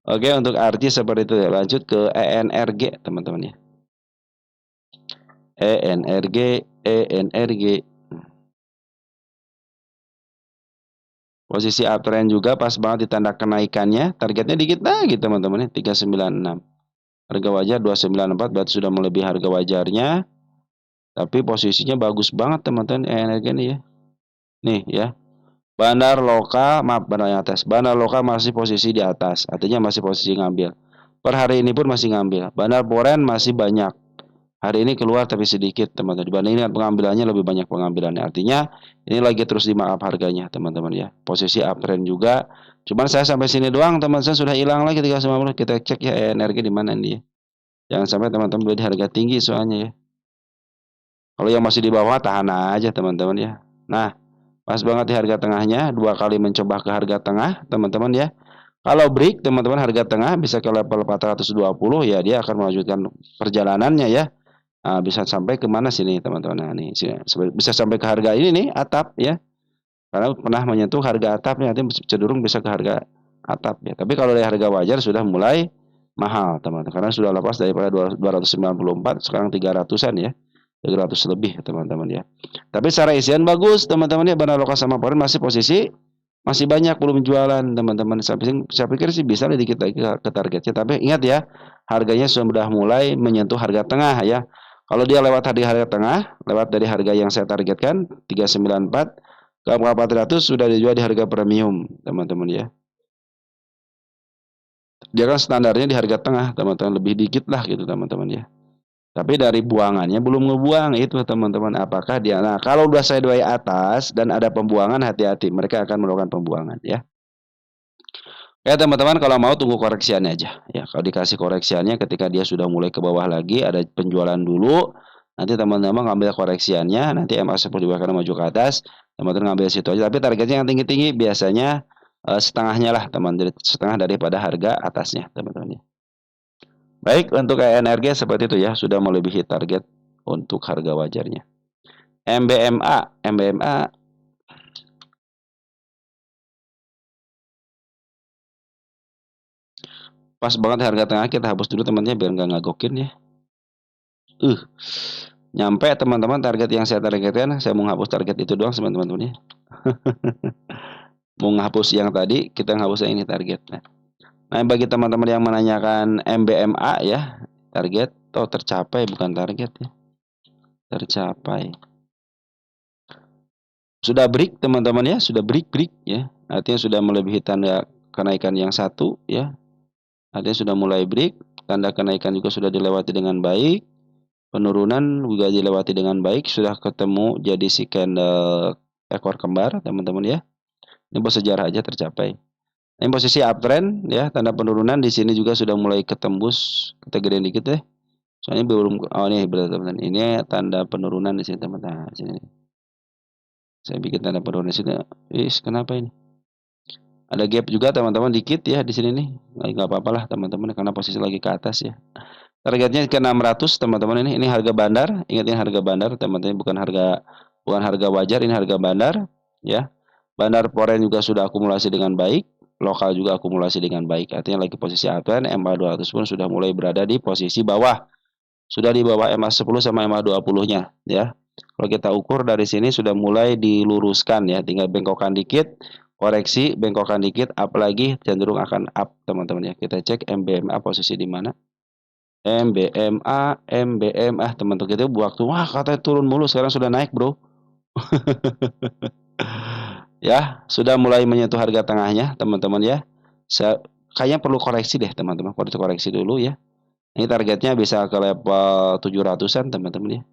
Oke, untuk RT seperti itu ya. Lanjut ke ENRG, teman-teman ya. ENRG. Posisi uptrend juga pas banget di tanda kenaikannya. Targetnya dikit lagi, teman-teman ya. 396. Harga wajar 294, berarti sudah melebihi harga wajarnya. Tapi posisinya bagus banget, teman-teman, ENRG ini ya. Nih ya. Bandar lokal, maaf, bandar yang atas. Bandar lokal masih posisi di atas, artinya masih posisi ngambil. Per hari ini pun masih ngambil. Bandar foreign masih banyak. Hari ini keluar tapi sedikit, teman-teman. Dibandingkan pengambilannya lebih banyak pengambilannya. Artinya ini lagi terus di markup harganya, teman-teman ya. Posisi uptrend juga. Cuman saya sampai sini doang, teman, saya sudah hilang lagi 350. Kita cek ya energi di mana ini ya. Jangan sampai teman-teman beli di harga tinggi soalnya ya. Kalau yang masih di bawah tahan aja, teman-teman ya. Nah, pas banget di harga tengahnya, dua kali mencoba ke harga tengah, teman-teman ya. Kalau break, teman-teman, harga tengah bisa ke level 420 ya, dia akan melanjutkan perjalanannya ya. Nah, bisa sampai ke mana sini, teman-teman? Nah, nih bisa sampai ke harga ini nih, atap ya. Karena pernah menyentuh harga atapnya, nanti cenderung bisa ke harga atap ya. Tapi kalau dari harga wajar sudah mulai mahal, teman-teman. Karena sudah lepas daripada 294, sekarang 300-an ya. 300 lebih, teman-teman ya. Tapi secara isian bagus, teman-teman ya. Bandar lokal sama foreign masih posisi masih banyak belum jualan, teman-teman. Saya pikir sih bisa dikit lagi ke targetnya. Tapi ingat ya, harganya sudah mulai menyentuh harga tengah ya. Kalau dia lewat harga tengah, lewat dari harga yang saya targetkan 394 ke 400 sudah dijual di harga premium, teman-teman ya. Dia kan standarnya di harga tengah, teman-teman, lebih dikit lah gitu, teman-teman ya. Tapi dari buangannya belum ngebuang itu, teman-teman. Apakah dia? Nah, kalau udah sideways atas dan ada pembuangan, hati-hati. Mereka akan melakukan pembuangan ya. Ya, teman-teman, kalau mau tunggu koreksiannya aja. Ya, kalau dikasih koreksiannya ketika dia sudah mulai ke bawah lagi, ada penjualan dulu. Nanti teman-teman ngambil koreksiannya, nanti MA10 juga akan maju ke atas. Teman-teman ngambil situ aja. Tapi targetnya yang tinggi-tinggi biasanya setengahnya lah, teman. Setengah daripada harga atasnya, teman-teman. Baik, untuk ENRG seperti itu ya, sudah melebihi target untuk harga wajarnya. MBMA pas banget harga tengah, kita hapus dulu temannya biar nggak ngagokin ya. Nyampe teman-teman target yang saya targetkan, saya mau hapus target itu doang teman-teman ya. Mau ngapus yang tadi, kita ngapus yang ini target. Nah, bagi teman-teman yang menanyakan MBMA ya, target tercapai bukan target ya. Tercapai. Sudah break teman-teman ya, sudah break ya. Artinya sudah melebihi tanda kenaikan yang satu ya. Artinya sudah mulai break, tanda kenaikan juga sudah dilewati dengan baik. Penurunan juga dilewati dengan baik, sudah ketemu jadi si candle ekor kembar, teman-teman ya. Ini bersejarah aja tercapai. Ini posisi uptrend ya, tanda penurunan di sini juga sudah mulai ketembus. Kita gedein dikit deh. Soalnya belum, oh ini benar teman-teman. Ini tanda penurunan di sini teman-teman. Nah, sini. Saya bikin tanda penurunan di sini. Kenapa ini? Ada gap juga teman-teman dikit ya di sini nih. Nggak apa-apa lah teman-teman karena posisi lagi ke atas ya. Targetnya ke 600 teman-teman ini. Ini harga bandar. Ingat ini harga bandar teman-teman, bukan harga wajar, ini harga bandar ya. Bandar foreign juga sudah akumulasi dengan baik, lokal juga akumulasi dengan baik. Artinya lagi posisi uptrend, MA200 pun sudah mulai berada di posisi bawah. Sudah di bawah MA10 sama MA20-nya ya. Kalau kita ukur dari sini sudah mulai diluruskan ya, tinggal bengkokan dikit, koreksi, bengkokan dikit, apalagi cenderung akan up teman-teman ya. Kita cek MBMA posisi di mana. MBMA teman-teman, kita waktu wah katanya turun mulu, sekarang sudah naik bro. Ya, sudah mulai menyentuh harga tengahnya teman-teman ya. Kayaknya perlu koreksi deh teman-teman, perlu koreksi dulu ya. Ini targetnya bisa ke level 700-an teman-teman ya.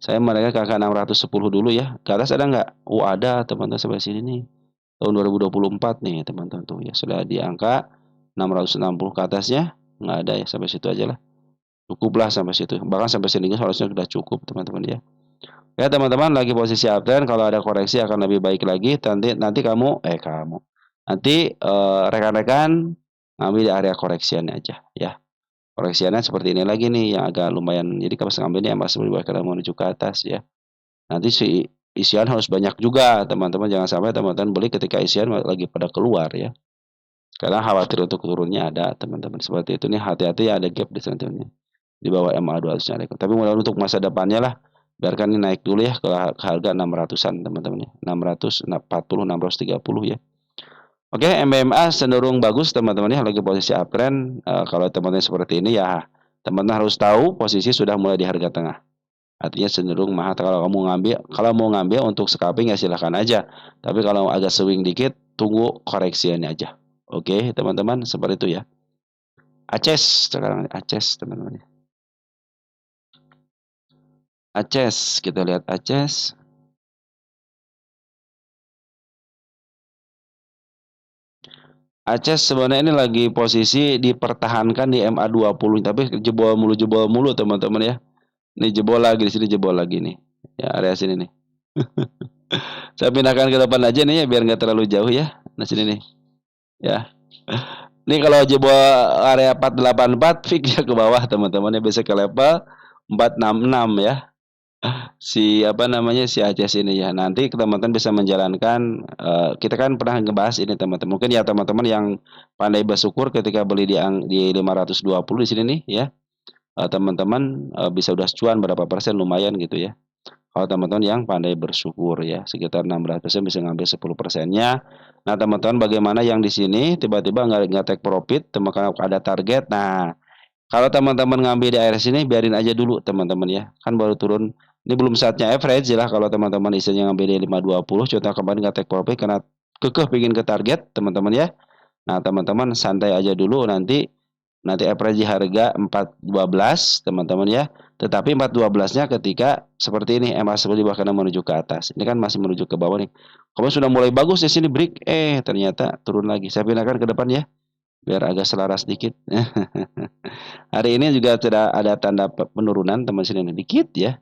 Saya mereka ke angka 610 dulu ya. Ke atas ada nggak? Oh ada teman-teman sampai sini nih. Tahun 2024 nih teman-teman tuh ya. Sudah di angka 660 ke atasnya. Nggak ada ya, sampai situ aja lah. Cukuplah sampai situ. Bahkan sampai sini harusnya sudah cukup teman-teman ya. Ya teman-teman lagi posisi uptrend. Kalau ada koreksi akan lebih baik lagi. Nanti kamu nanti rekan-rekan ngambil di area koreksiannya aja ya. Koreksiannya seperti ini lagi nih yang agak lumayan. Jadi kalau ngambil ini masih bawah karena menuju ke atas ya. Nanti si isian harus banyak juga teman-teman. Jangan sampai teman-teman beli ketika isian lagi pada keluar ya. Karena khawatir untuk turunnya ada teman-teman. Seperti itu nih, hati-hati ya, ada gap di sana di bawah MA200-nya. Tapi mudah-mudahan untuk masa depannya lah, biarkan ini naik dulu ya ke harga 600-an teman-teman ya. 640, 630 ya. Oke, MBMA cenderung bagus teman-teman ya, lagi posisi uptrend. Kalau teman-teman seperti ini ya, teman-teman harus tahu posisi sudah mulai di harga tengah. Artinya cenderung mahal. Kalau mau ngambil untuk scalping ya silahkan aja. Tapi kalau agak swing dikit, tunggu koreksiannya aja. Oke, teman-teman, seperti itu ya. Aces sekarang, Aces teman-teman. Aces, kita lihat Aces. Aces sebenarnya ini lagi posisi dipertahankan di MA20, tapi jebol mulu teman-teman ya. Ini jebol lagi di sini, jebol lagi nih. Ya, area sini nih. Saya pindahkan ke depan aja nih ya biar nggak terlalu jauh ya. Nah sini nih. Ya. Ini kalau jebol area 484 fix ya ke bawah teman-teman ya, bisa ke level 466 ya. Si apa namanya si Aces ini ya. Nanti teman-teman bisa menjalankan kita kan pernah ngebahas ini teman-teman. Mungkin ya teman-teman yang pandai bersyukur ketika beli di 520 di sini nih ya. Teman-teman bisa udah cuan berapa persen lumayan gitu ya. Kalau teman-teman yang pandai bersyukur ya, sekitar 16% bisa ngambil 10%-nya. Nah, teman-teman bagaimana yang di sini tiba-tiba nggak take profit, teman-teman ada target. Nah, kalau teman-teman ngambil di area sini, biarin aja dulu teman-teman ya. Kan baru turun. Ini belum saatnya average lah kalau teman-teman isinya ngambil di 520. Contoh kemarin nggak take profit karena kekeh pingin ke target teman-teman ya. Nah, teman-teman santai aja dulu, nanti average harga 412 teman-teman ya. Tetapi 412-nya ketika seperti ini MA10 bahkan menuju ke atas. Ini kan masih menuju ke bawah nih. Kamu sudah mulai bagus di sini break, ternyata turun lagi. Saya pindahkan ke depan ya biar agak selaras dikit. Hari ini juga tidak ada tanda penurunan teman sini dikit ya.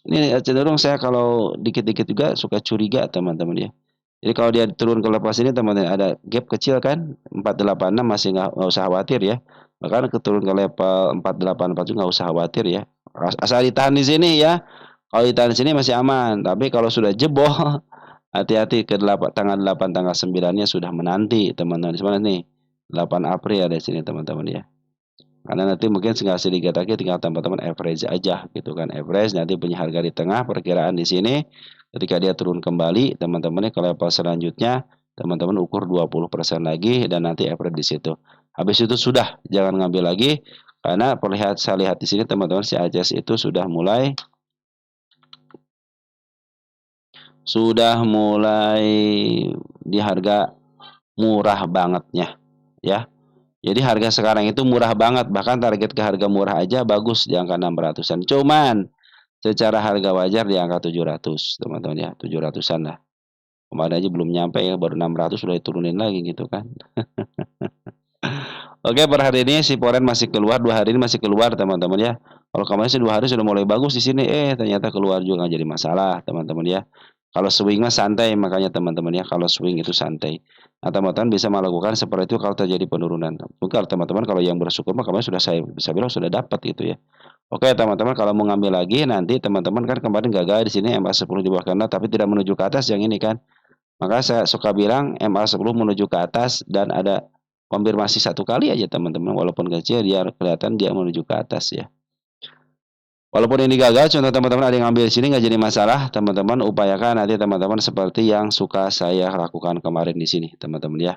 Ini cenderung saya kalau dikit-dikit juga suka curiga teman-teman ya. Jadi kalau dia turun ke lepas ini teman-teman ada gap kecil kan 486 masih nggak usah khawatir ya. Bahkan keturun ke level 484 juga nggak usah khawatir ya. Asal ditahan di sini ya. Kalau ditahan di sini masih aman. Tapi kalau sudah jebol hati-hati ke tanggal 8 tanggal 9-nya sudah menanti teman-teman. Di mana nih? 8 April ada di sini teman-teman ya. Karena nanti mungkin nggak sedikit lagi tinggal teman-teman average aja gitu kan. Average nanti punya harga di tengah perkiraan di sini. Ketika dia turun kembali teman-teman ke level selanjutnya teman-teman ukur 20% lagi dan nanti average di situ. Habis itu sudah jangan ngambil lagi karena saya lihat di sini teman-teman si Ajas itu sudah mulai di harga murah bangetnya ya. Jadi harga sekarang itu murah banget, bahkan target ke harga murah aja bagus di angka 600-an. Cuman secara harga wajar di angka 700, teman-teman ya, 700-an lah. Kemarin aja belum nyampe ya, baru 600 udah diturunin lagi gitu kan. Oke, per hari ini si Forex masih keluar, 2 hari ini masih keluar teman-teman ya. Kalau kemarin sih 2 hari sudah mulai bagus di sini, ternyata keluar juga nggak jadi masalah teman-teman ya. Kalau swing mah santai, makanya teman-teman ya, kalau swing itu santai. Nah, teman-teman bisa melakukan seperti itu kalau terjadi penurunan. Mungkin teman-teman kalau yang bersyukur mah kemarin sudah saya bisa bilang sudah dapat gitu ya. Oke teman-teman, kalau mau ngambil lagi nanti teman-teman kan kemarin gagal di sini MA10 di bawah kanan tapi tidak menuju ke atas yang ini kan. Maka saya suka bilang MA10 menuju ke atas dan ada konfirmasi satu kali aja teman-teman, walaupun kecil dia kelihatan dia menuju ke atas ya. Walaupun ini gagal, contoh teman-teman ada yang ambil di sini nggak jadi masalah, teman-teman upayakan nanti teman-teman seperti yang suka saya lakukan kemarin di sini, teman-teman ya.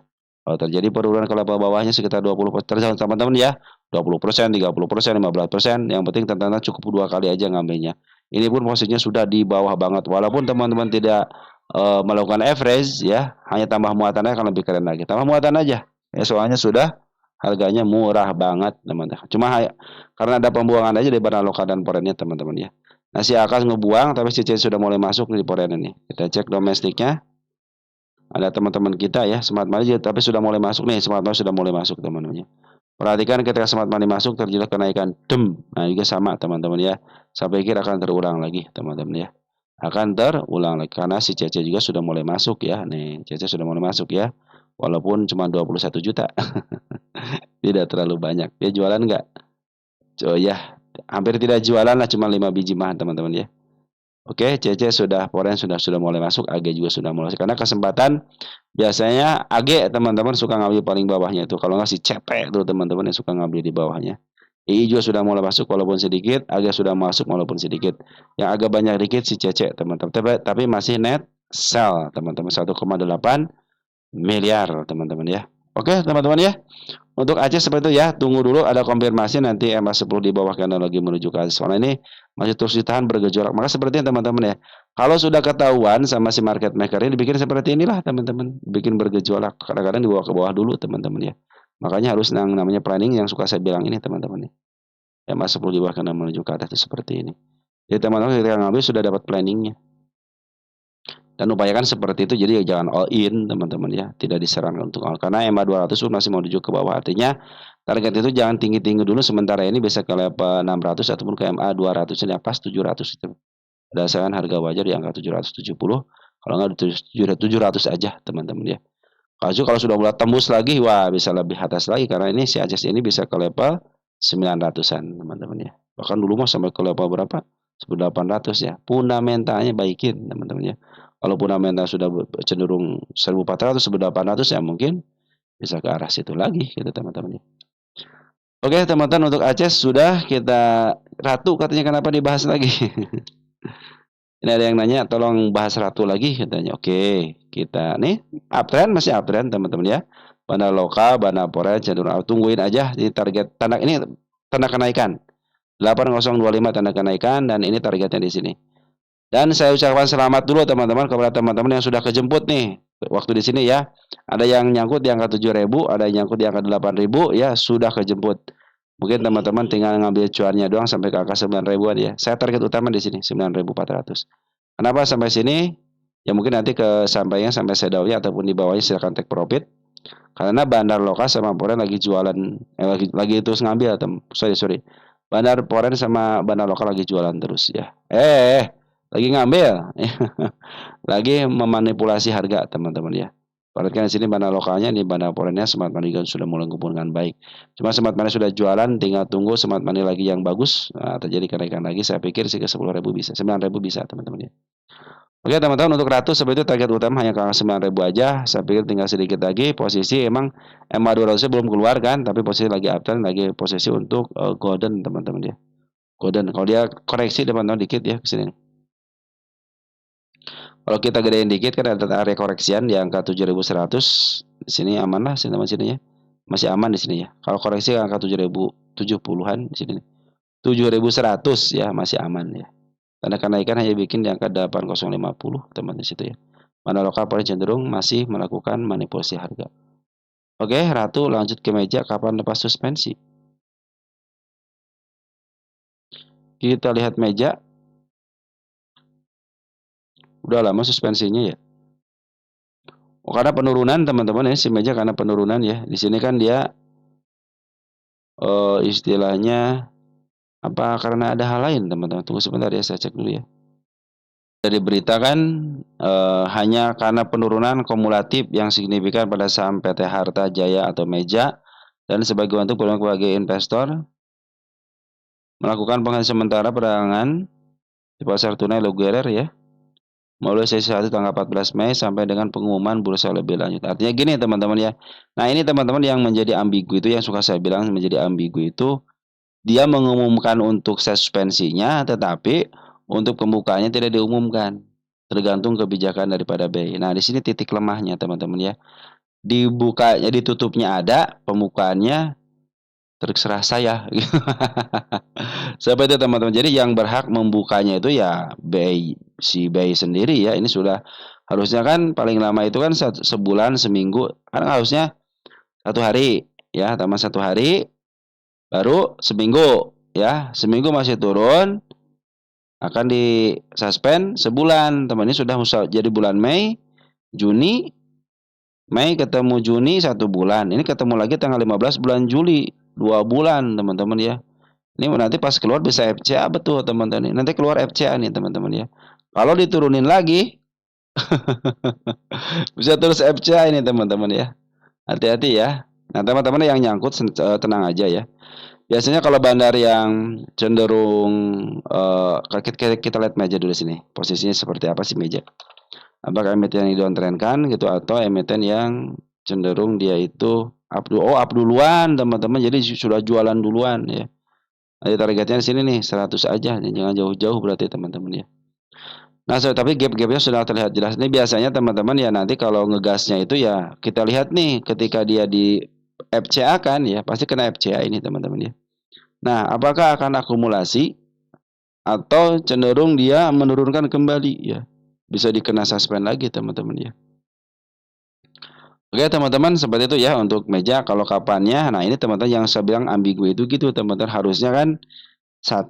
Kalau terjadi penurunan ke level bawahnya sekitar 20%, teman-teman ya, 20%, 30%, 15%, yang penting teman-teman cukup 2 kali aja ngambilnya. Ini pun posisinya sudah di bawah banget, walaupun teman-teman tidak melakukan average ya, hanya tambah muatannya akan lebih keren lagi. Tambah muatan aja, ya soalnya sudah harganya murah banget teman-teman. Cuma karena ada pembuangan aja di Banaloka dan Porennya teman-teman ya. Nah si Akas ngebuang tapi si C sudah mulai masuk di Poren ini. Kita cek domestiknya. Ada teman-teman kita ya Smart Money tapi sudah mulai masuk nih. Smart Money sudah mulai masuk teman-teman ya. Perhatikan ketika Smart Money masuk terjadi kenaikan dem. Nah juga sama teman-teman ya. Saya pikir akan terulang lagi teman-teman ya. Akan terulang lagi karena si Cece juga sudah mulai masuk ya. Nih Cece sudah mulai masuk ya. Walaupun cuma 21 juta. Tidak terlalu banyak. Dia jualan nggak? Oh ya, hampir tidak jualan lah, cuma 5 biji mah teman-teman ya. Oke, CC sudah, Foren sudah mulai masuk, AG juga sudah mulai. Karena kesempatan biasanya AG teman-teman suka ngambil paling bawahnya itu. Kalau nggak si CP tuh teman-teman yang suka ngambil di bawahnya. II juga sudah mulai masuk walaupun sedikit, AG sudah masuk walaupun sedikit. Yang agak banyak dikit si CC teman-teman. Tapi masih net sell teman-teman 1,8 miliar teman-teman ya. Oke teman-teman ya. Untuk Aceh seperti itu ya, tunggu dulu ada konfirmasi nanti MA10 di bawah lagi menuju ke atas. Soalnya ini masih terus ditahan bergejolak. Maka seperti ini teman-teman ya. Kalau sudah ketahuan sama si market maker ini dibikin seperti inilah teman-teman. Bikin bergejolak. Kadang-kadang dibawa ke bawah dulu teman-teman ya. Makanya harus namanya planning yang suka saya bilang ini teman-teman ya. MA10 di bawah menuju ke atas itu seperti ini. Jadi teman-teman ketika ngambil sudah dapat planningnya. Dan upayakan seperti itu, jadi jangan all in teman-teman ya, tidak diserang untuk all karena EMA 200 pun masih mau menuju ke bawah, artinya target itu jangan tinggi-tinggi dulu, sementara ini bisa ke level 600 ataupun ke MA 200 yang pas 700 itu berdasarkan harga wajar di angka 770, kalau nggak 700 aja teman-teman ya. Kalau sudah mulai tembus lagi, wah bisa lebih atas lagi karena ini si Ajas ini bisa ke level 900-an teman-teman ya, bahkan dulu mah sampai ke level berapa 1800 ya, fundamentalnya baikin teman-teman ya. Kalau fundamental sudah cenderung 1400, 1800 ya mungkin bisa ke arah situ lagi gitu teman-teman ya. Oke teman-teman, untuk Aceh sudah kita Ratu katanya kenapa dibahas lagi. Ini ada yang nanya tolong bahas Ratu lagi katanya. Oke, kita nih uptrend masih uptrend teman-teman ya. Banda lokal, banda forex cenderung tungguin aja di target tanda ini tanda kenaikan. 8025 tanda kenaikan dan ini targetnya di sini. Dan saya ucapkan selamat dulu teman-teman kepada teman-teman yang sudah kejemput nih waktu di sini ya. Ada yang nyangkut di angka 7.000, ada yang nyangkut di angka 8.000 ya sudah kejemput. Mungkin teman-teman tinggal ngambil cuannya doang sampai ke angka 9.000-an ya. Saya target utama di sini 9.400. Kenapa sampai sini? Ya mungkin nanti ke sampainya sampai sedaunya ataupun di bawahnya silakan take profit. Karena bandar lokal sama Poren lagi jualan lagi terus ngambil sorry. Bandar Poren sama bandar lokal lagi jualan terus ya. Lagi ngambil. Lagi memanipulasi harga teman-teman ya. Perhatikan di sini bandar lokalnya, ini bandar Porennya Smart Money sudah mulai mengumpulkan baik. Cuma Smart Money sudah jualan, tinggal tunggu Smart Money lagi yang bagus. Nah, terjadi kenaikan lagi, saya pikir sih ke 10.000 bisa, 9.000 bisa teman-teman ya. Oke teman-teman, untuk Ratu seperti itu target utama hanya ke 9.000 aja. Saya pikir tinggal sedikit lagi. Posisi emang MA 200 belum keluar kan, tapi posisi lagi uptrend, lagi posisi untuk golden teman-teman ya. Golden. Kalau dia koreksi teman-teman dikit ya ke sini. Kalau kita gedein dikit kan ada area koreksian di angka 7.100. Di sini aman lah sini ya. Masih aman di sini ya. Kalau koreksi angka 7.070-an di sini. 7.100 ya masih aman ya. Tanda kenaikan hanya bikin di angka 8050 teman di situ ya. Mana lokal paling cenderung masih melakukan manipulasi harga. Oke, Ratu lanjut ke meja, kapan lepas suspensi? Kita lihat meja, udah lama suspensinya ya. Oh, karena penurunan teman-teman ya, si meja karena penurunan ya. Di sini kan dia istilahnya apa karena ada hal lain teman-teman. Tunggu sebentar ya, saya cek dulu ya. Dari berita kan hanya karena penurunan kumulatif yang signifikan pada saham PT Harta Jaya atau Meja dan sebagai bentuk peluang bagi investor melakukan penghentian sementara perdagangan di pasar tunai reguler ya. Mulai sesi 1 tanggal 14 Mei sampai dengan pengumuman bursa lebih lanjut. Artinya gini teman-teman ya. Nah, ini teman-teman yang menjadi ambigu itu yang suka saya bilang menjadi ambigu itu dia mengumumkan untuk suspensinya tetapi untuk pembukaannya tidak diumumkan. Tergantung kebijakan daripada BI. Nah, di sini titik lemahnya teman-teman ya. Dibukanya ditutupnya ada, pembukaannya terserah saya. Seperti itu teman-teman. Jadi yang berhak membukanya itu ya BI, si BI sendiri ya. Ini sudah harusnya kan paling lama itu kan sebulan seminggu. Kan harusnya 1 hari ya, tambah 1 hari baru seminggu ya. Seminggu masih turun akan di suspend sebulan. Teman ini sudah jadi bulan Mei, Juni, Mei ketemu Juni 1 bulan. Ini ketemu lagi tanggal 15 bulan Juli 2 bulan teman-teman ya. Ini nanti pas keluar bisa FCA betul teman-teman. Nanti keluar FCA nih teman-teman ya. Kalau diturunin lagi bisa terus FCA ini teman-teman ya. Hati-hati ya. Nah teman-teman yang nyangkut tenang aja ya. Biasanya kalau bandar yang cenderung kita lihat meja dulu sini. Posisinya seperti apa sih meja? Apakah emiten yang downtrendkan gitu atau emiten yang cenderung dia itu up duluan teman-teman. Jadi sudah jualan duluan ya. Nanti targetnya di sini nih 100 aja, jangan jauh-jauh berarti teman-teman ya. Nah, tapi gap-gapnya sudah terlihat jelas. Ini biasanya teman-teman ya nanti kalau ngegasnya itu ya kita lihat nih ketika dia di FCA kan ya pasti kena FCA ini teman-teman ya. Nah, apakah akan akumulasi atau cenderung dia menurunkan kembali ya? Bisa dikena suspend lagi teman-teman ya. Oke teman-teman seperti itu ya untuk meja kalau kapannya. Nah ini teman-teman yang saya bilang ambigu itu gitu teman-teman harusnya kan 1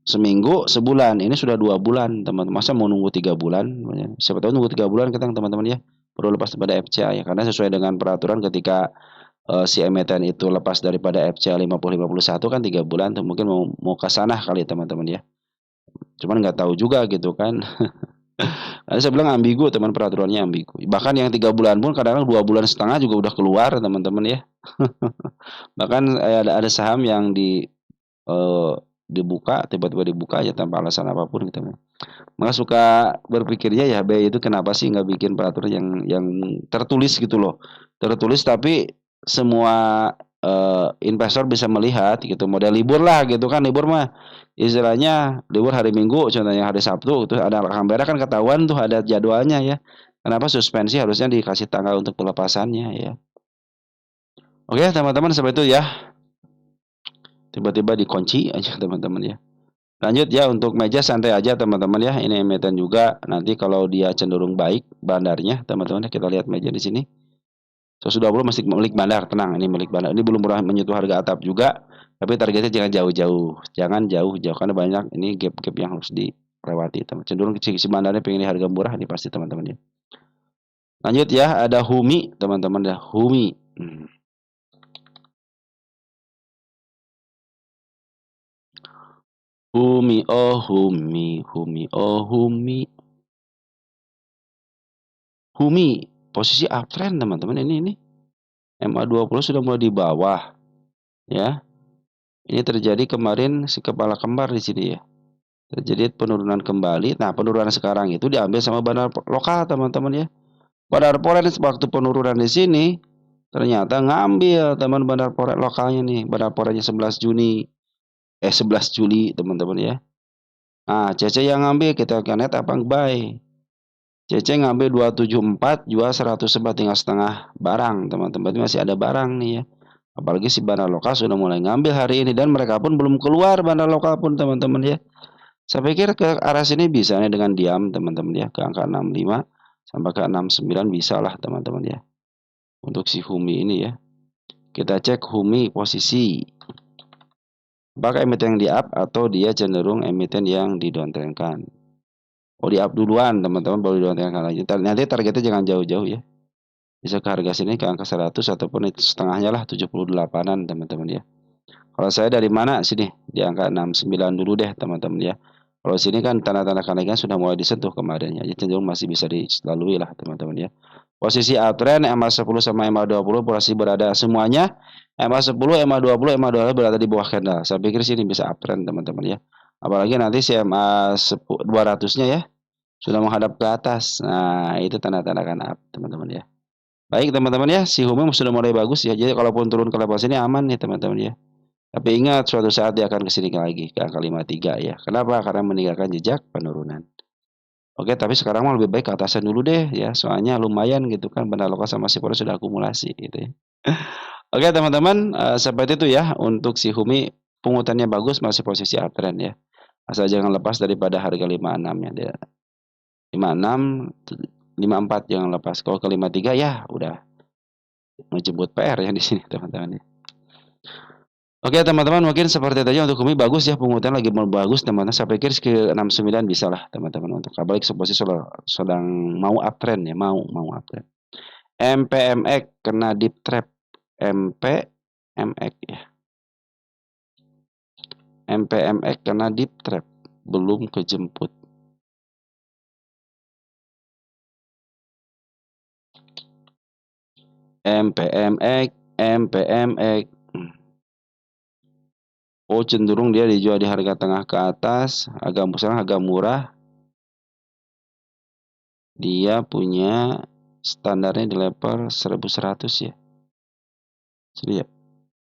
seminggu sebulan ini sudah 2 bulan teman-teman masa mau nunggu 3 bulan siapa tahu nunggu 3 bulan kita teman-teman ya perlu lepas daripada FCA ya karena sesuai dengan peraturan ketika si emiten itu lepas daripada FCA 50-51 kan 3 bulan tuh mungkin mau ke sana kali teman-teman ya cuman nggak tahu juga gitu kan. Nah, saya bilang ambigu teman peraturannya ambigu bahkan yang 3 bulan pun kadang-kadang 2 bulan setengah juga udah keluar teman-teman ya. Bahkan ada saham yang dibuka tiba-tiba dibuka aja tanpa alasan apapun gitu. Maka suka berpikirnya ya B itu kenapa sih nggak bikin peraturan yang tertulis gitu loh. Tertulis tapi semua investor bisa melihat gitu. Model libur lah gitu kan libur mah istilahnya libur hari Minggu contohnya hari Sabtu itu ada kamera kan ketahuan tuh ada jadwalnya ya. Kenapa suspensi harusnya dikasih tanggal untuk pelepasannya ya. Oke teman-teman seperti itu ya. Tiba-tiba dikunci aja teman-teman ya. Lanjut ya untuk meja santai aja teman-teman ya. Ini emiten juga nanti kalau dia cenderung baik bandarnya teman-teman ya. Kita lihat meja di sini. 120 masih milik bandar, tenang ini milik bandar. Ini belum pernah menyentuh harga atap juga, tapi targetnya jangan jauh-jauh. Jangan jauh-jauh karena banyak ini gap-gap yang harus dilewati teman. Cenderung si bandarnya pengen di harga murah ini pasti teman-teman ya. Lanjut ya, ada Humi teman-teman ya. Humi. Humi, oh Humi, Humi, oh Humi. Humi, posisi uptrend teman-teman ini. MA20 sudah mulai di bawah ya. Ini terjadi kemarin si kepala kembar di sini ya. Terjadi penurunan kembali. Nah, penurunan sekarang itu diambil sama bandar lokal teman-teman ya. Bandar Forex waktu penurunan di sini ternyata ngambil teman bandar Forex lokalnya nih. Bandar Forexnya 11 Juni 11 Juli teman-teman ya. Nah, CC yang ngambil kita net apa buy. CC ngambil 274 jual 104 tinggal setengah barang teman-teman. Masih ada barang nih ya. Apalagi si bandar lokal sudah mulai ngambil hari ini dan mereka pun belum keluar bandar lokal pun teman-teman ya. Saya pikir ke arah sini bisa nih dengan diam teman-teman ya ke angka 65 sampai ke 69 bisa lah teman-teman ya. untuk si Humi ini ya. Kita cek Humi posisi. Apakah emiten yang di up atau dia cenderung emiten yang didowntrendkan. Oh di up duluan teman-teman, baru didowntrendkan lagi. Nanti targetnya jangan jauh-jauh ya. Bisa ke harga sini ke angka 100 ataupun itu setengahnya lah 78-an teman-teman ya. Kalau saya dari mana sini? Di angka 69 dulu deh teman-teman ya. Kalau sini kan tanda-tanda kenaikan sudah mulai disentuh kemarin ya. Jadi cenderung masih bisa dilalui lah teman-teman ya. Posisi uptrend MA10 sama MA20 masih berada semuanya. MA10, MA20, MA20 berada di bawah candle. Saya pikir sini bisa uptrend teman-teman ya. Apalagi nanti si MA200-nya ya sudah menghadap ke atas. Nah, itu tanda-tanda kan up teman-teman ya. Baik teman-teman ya, si Humum sudah mulai bagus ya. Jadi kalaupun turun ke level sini aman nih teman-teman ya. Tapi ingat suatu saat dia akan kesini lagi ke angka 53 ya. Kenapa? Karena meninggalkan jejak penurunan. Oke, tapi sekarang mah lebih baik ke atasan dulu deh ya. Soalnya lumayan gitu kan benda lokal sama si Forex sudah akumulasi gitu ya. Oke teman-teman, seperti itu ya untuk si Humi pungutannya bagus masih posisi uptrend ya. Asal jangan lepas daripada harga 56 ya dia. 56 54 jangan lepas. Kalau ke 53 ya udah menjemput PR ya di sini teman-teman ya. Oke teman-teman, mungkin seperti itu aja untuk Humi bagus ya, pungutan lagi mau bagus teman-teman. Saya pikir ke 69 bisa lah teman-teman untuk apalagi posisi sedang mau uptrend ya, mau uptrend. MPMX kena deep trap. MPMX ya. MPMX kena deep trap, belum kejemput. MPMX. Oh cenderung dia dijual di harga tengah ke atas, agak murah. Dia punya standarnya di level 1100 ya. Sini ya.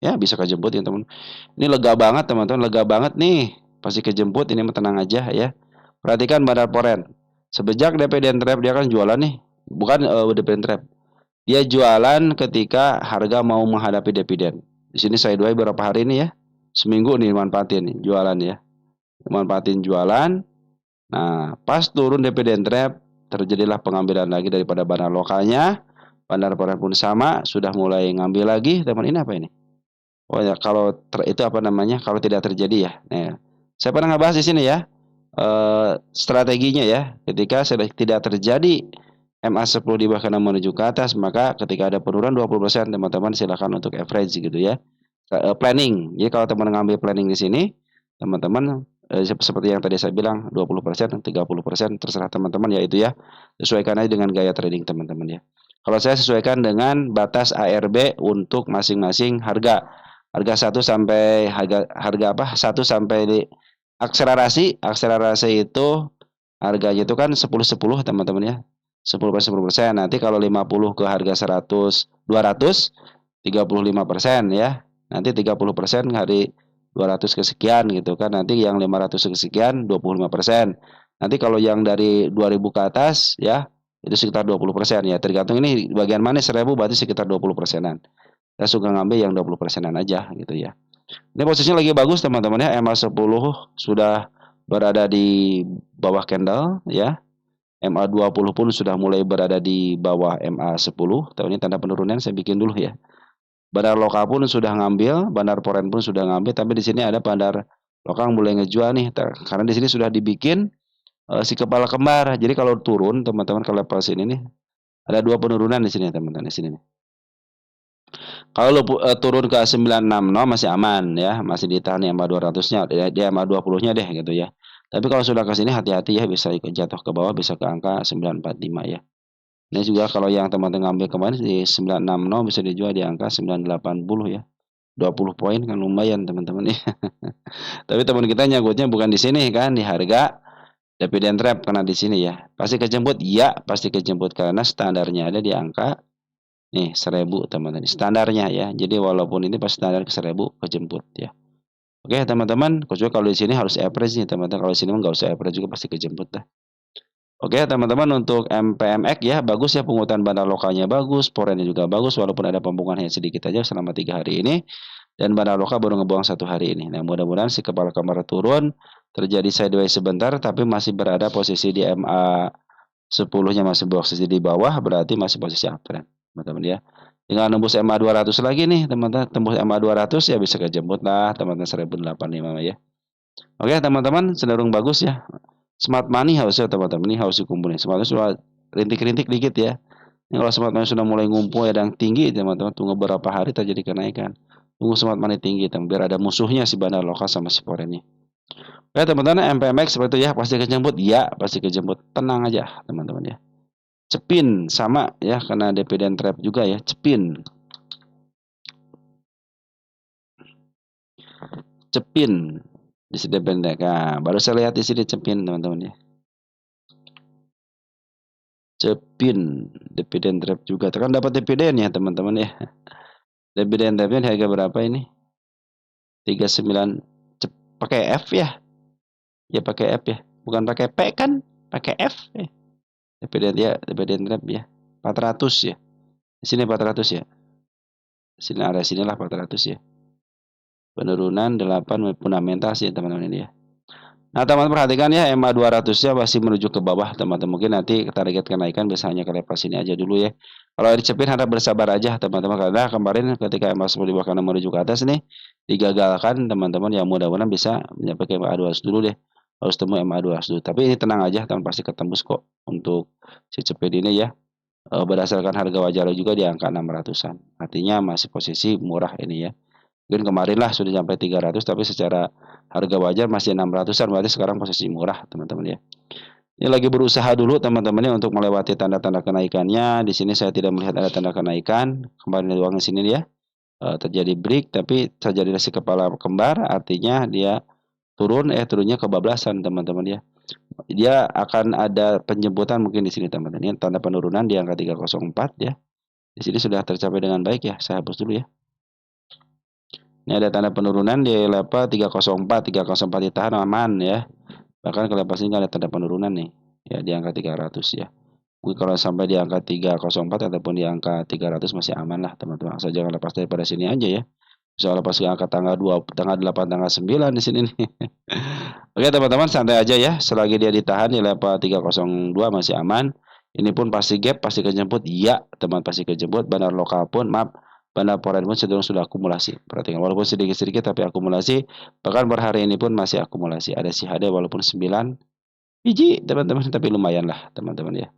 Ya bisa kejemput ya teman. Ini lega banget teman-teman, lega banget nih. Pasti kejemput, ini tenang aja ya. Perhatikan Bandar Poren. Sejak dividen trap dia kan jualan nih. Bukan dividen trap. Dia jualan ketika harga mau menghadapi dividen. Di sini saya sideways beberapa hari ini ya. Seminggu nih manfaatin nih jualan ya. Manfaatin jualan. Nah, pas turun dividen trap terjadilah pengambilan lagi daripada bandar lokalnya. Bandar Poren pun sama, sudah mulai ngambil lagi. Teman ini apa ini? Oh ya, kalau itu apa namanya? Kalau tidak terjadi ya. Nah, saya pernah ngebahas di sini ya. Strateginya ya. Ketika tidak terjadi MA10 di bawah kanan menuju ke atas, maka ketika ada penurunan 20%, teman-teman silakan untuk average gitu ya. Planning. Jadi kalau teman ngambil planning di sini, teman-teman seperti yang tadi saya bilang 20%, 30% terserah teman-teman ya itu ya. Sesuaikan aja dengan gaya trading teman-teman ya. Kalau saya sesuaikan dengan batas ARB untuk masing-masing harga. Harga 1 sampai harga apa? 1 sampai di akselerasi itu harganya itu kan 10-10 teman-teman ya. 10%. Nanti kalau 50 ke harga 100 200 35% ya. Nanti 30% hari 200 kesekian gitu kan. Nanti yang 500 kesekian 25%. Nanti kalau yang dari 2000 ke atas ya itu sekitar 20% ya. Tergantung ini bagian mana 1000 berarti sekitar 20%-an. Saya suka ngambil yang 20%-an aja gitu ya. Ini posisinya lagi bagus teman-teman ya. MA10 sudah berada di bawah candle ya. MA20 pun sudah mulai berada di bawah MA10. Tahu ini tanda penurunan saya bikin dulu ya. Bandar lokal pun sudah ngambil, bandar poren pun sudah ngambil, tapi di sini ada bandar lokal mulai ngejual nih. Karena di sini sudah dibikin si kepala kembar. Jadi kalau turun teman-teman ke level sini nih ada dua penurunan di sini teman-teman di sini nih. Kalau turun ke 960 masih aman ya, masih ditahan yang MA200-nya, dia MA20-nya deh gitu ya. Tapi kalau sudah ke sini hati-hati ya, bisa ikut jatuh ke bawah, bisa ke angka 945 ya. Ini juga kalau yang teman-teman ngambil kemarin di 960 bisa dijual di angka 980 ya. 20 poin kan lumayan teman-teman ya. Tapi teman kita nyangkutnya bukan di sini kan, di harga dividen trap karena di sini ya. Pasti kejemput? Ya, pasti kejemput karena standarnya ada di angka nih 1000 teman-teman. Standarnya ya. Jadi walaupun ini pas standar ke 1000 kejemput ya. Oke teman-teman, kecuali kalau di sini harus average nih teman-teman. Kalau di sini nggak usah average juga pasti kejemput dah. Oke teman-teman untuk MPMX ya bagus ya pungutan bandar lokalnya bagus, porennya juga bagus walaupun ada pembuangan yang sedikit aja selama 3 hari ini dan bandar lokal baru ngebuang 1 hari ini. Nah mudah-mudahan si kepala kamar turun terjadi sideways sebentar tapi masih berada posisi di MA 10-nya masih posisi di bawah berarti masih posisi uptrend teman-teman ya. Tinggal nembus MA 200 lagi nih teman-teman, tembus MA 200 ya bisa kejemput lah teman-teman 1085 ya. Oke teman-teman, cenderung bagus ya. Smart money harusnya teman-teman ini harus dikumpulin. Smart money sudah rintik-rintik dikit ya. Ini kalau smart money sudah mulai ngumpul ya dan tinggi teman-teman, tunggu beberapa hari terjadi kenaikan. Tunggu smart money tinggi teman, biar ada musuhnya si bandar lokal sama si foreign. Oke teman-teman, MPMX seperti itu ya, pasti kejemput? Ya, pasti kejemput. Tenang aja teman-teman ya. Cepin sama ya, karena dividen trap juga ya, Cepin. Cepin di sini pendek. Nah, baru saya lihat di sini Cepin teman-teman ya. Cepin, dividen trap juga. Tekan dapat dividen ya teman-teman ya. Dividen trapnya harga berapa ini? 39. Pakai F ya? Ya pakai F ya. Bukan pakai P kan? Pakai F ya. Dividen ya, dividen trap ya. 400 ya. Di sini 400 ya. Sini area sinilah 400 ya. Penurunan 8 fundamental sih teman-teman ini ya. Nah, teman-teman perhatikan ya, MA 200-nya masih menuju ke bawah, teman-teman. Mungkin nanti target kenaikan bisa hanya ke level sini aja dulu ya. Kalau dicepin harap bersabar aja, teman-teman. Karena kemarin ketika MA 10 di bawah kanan menuju ke atas nih, digagalkan, teman-teman. Ya mudah-mudahan bisa mencapai ke MA 200 dulu deh. Harus temu MA 200 dulu. Tapi ini tenang aja, teman pasti ketembus kok untuk si cepin ini ya. Berdasarkan harga wajar juga di angka 600-an. Artinya masih posisi murah ini ya. Mungkin kemarin lah sudah sampai 300, tapi secara harga wajar masih 600-an, berarti sekarang posisi murah teman-teman ya. Ini lagi berusaha dulu teman-teman ya untuk melewati tanda-tanda kenaikannya. Di sini saya tidak melihat ada tanda kenaikan. Kemarin di uang sini ya terjadi break, tapi terjadi si kepala kembar, artinya dia turunnya kebablasan teman-teman ya. Dia akan ada penjemputan mungkin di sini teman-teman. Ini tanda penurunan di angka 304 ya. Di sini sudah tercapai dengan baik ya. Saya hapus dulu ya. Ini ada tanda penurunan di level 304, 304 ditahan aman ya. Bahkan kalau level sini ada tanda penurunan nih, ya di angka 300 ya. Mungkin kalau sampai di angka 304 ataupun di angka 300 masih aman lah teman-teman. Asal jangan lepas daripada sini aja ya. Bisa lepas ke angka tanggal 2, tanggal 8, tanggal 9 di sini nih. Oke teman-teman, santai aja ya. Selagi dia ditahan di level 302 masih aman. Ini pun pasti gap, pasti kejemput. Iya, teman pasti kejemput. Bandar lokal pun, maaf, bandar foreign pun cenderung sudah akumulasi. Perhatikan, walaupun sedikit-sedikit tapi akumulasi. Bahkan per hari ini pun masih akumulasi. Ada si HD walaupun 9 biji teman-teman, tapi lumayan lah teman-teman ya.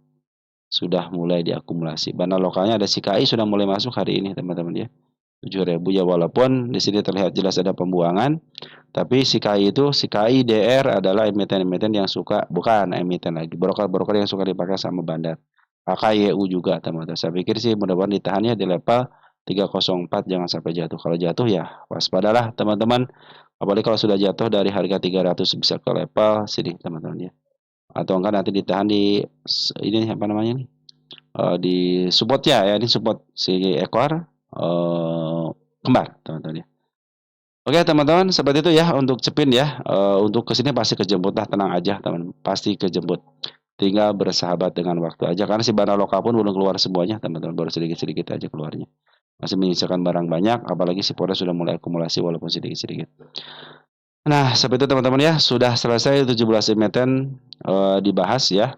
Sudah mulai diakumulasi. Bandar lokalnya ada si KI sudah mulai masuk hari ini teman-teman ya. 7.000 ya, walaupun di sini terlihat jelas ada pembuangan, tapi si KI DR adalah emiten-emiten yang suka, bukan emiten lagi, broker-broker yang suka dipakai sama bandar. KYU juga teman-teman. Saya pikir sih mudah-mudahan ditahannya di level 304, jangan sampai jatuh. Kalau jatuh ya waspadalah teman-teman. Apalagi kalau sudah jatuh dari harga 300 bisa ke level sini teman-teman ya. Atau enggak nanti ditahan di ini apa namanya nih? Di supportnya ya, ini support si ekor kembar teman-teman ya. Oke teman-teman, seperti itu ya untuk cepin ya. Untuk kesini pasti kejemput lah, tenang aja teman, pasti kejemput. Tinggal bersahabat dengan waktu aja, karena si barang lokal pun belum keluar semuanya teman-teman, baru sedikit-sedikit aja keluarnya. Masih menyisakan barang banyak, apalagi si Polres sudah mulai akumulasi walaupun sedikit-sedikit. Nah, seperti itu teman-teman ya, sudah selesai 17 emiten dibahas ya.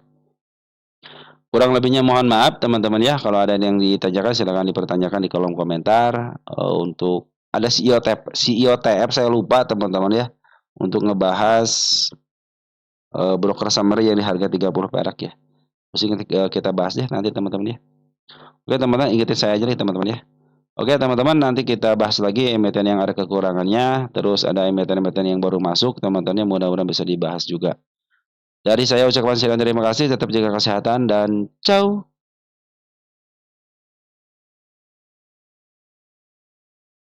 Kurang lebihnya mohon maaf teman-teman ya, kalau ada yang ditanyakan silahkan dipertanyakan di kolom komentar. Untuk ada CEO TF saya lupa teman-teman ya, untuk ngebahas broker summary yang di harga 30 perak ya. Terus kita bahas deh nanti teman-teman ya. Oke teman-teman, ingetin saya aja nih teman-teman ya. Oke teman-teman, nanti kita bahas lagi emiten yang ada kekurangannya, terus ada emiten-emiten yang baru masuk teman-teman, mudah-mudahan bisa dibahas juga. Dari saya ucapkan sekian, terima kasih, tetap jaga kesehatan dan ciao.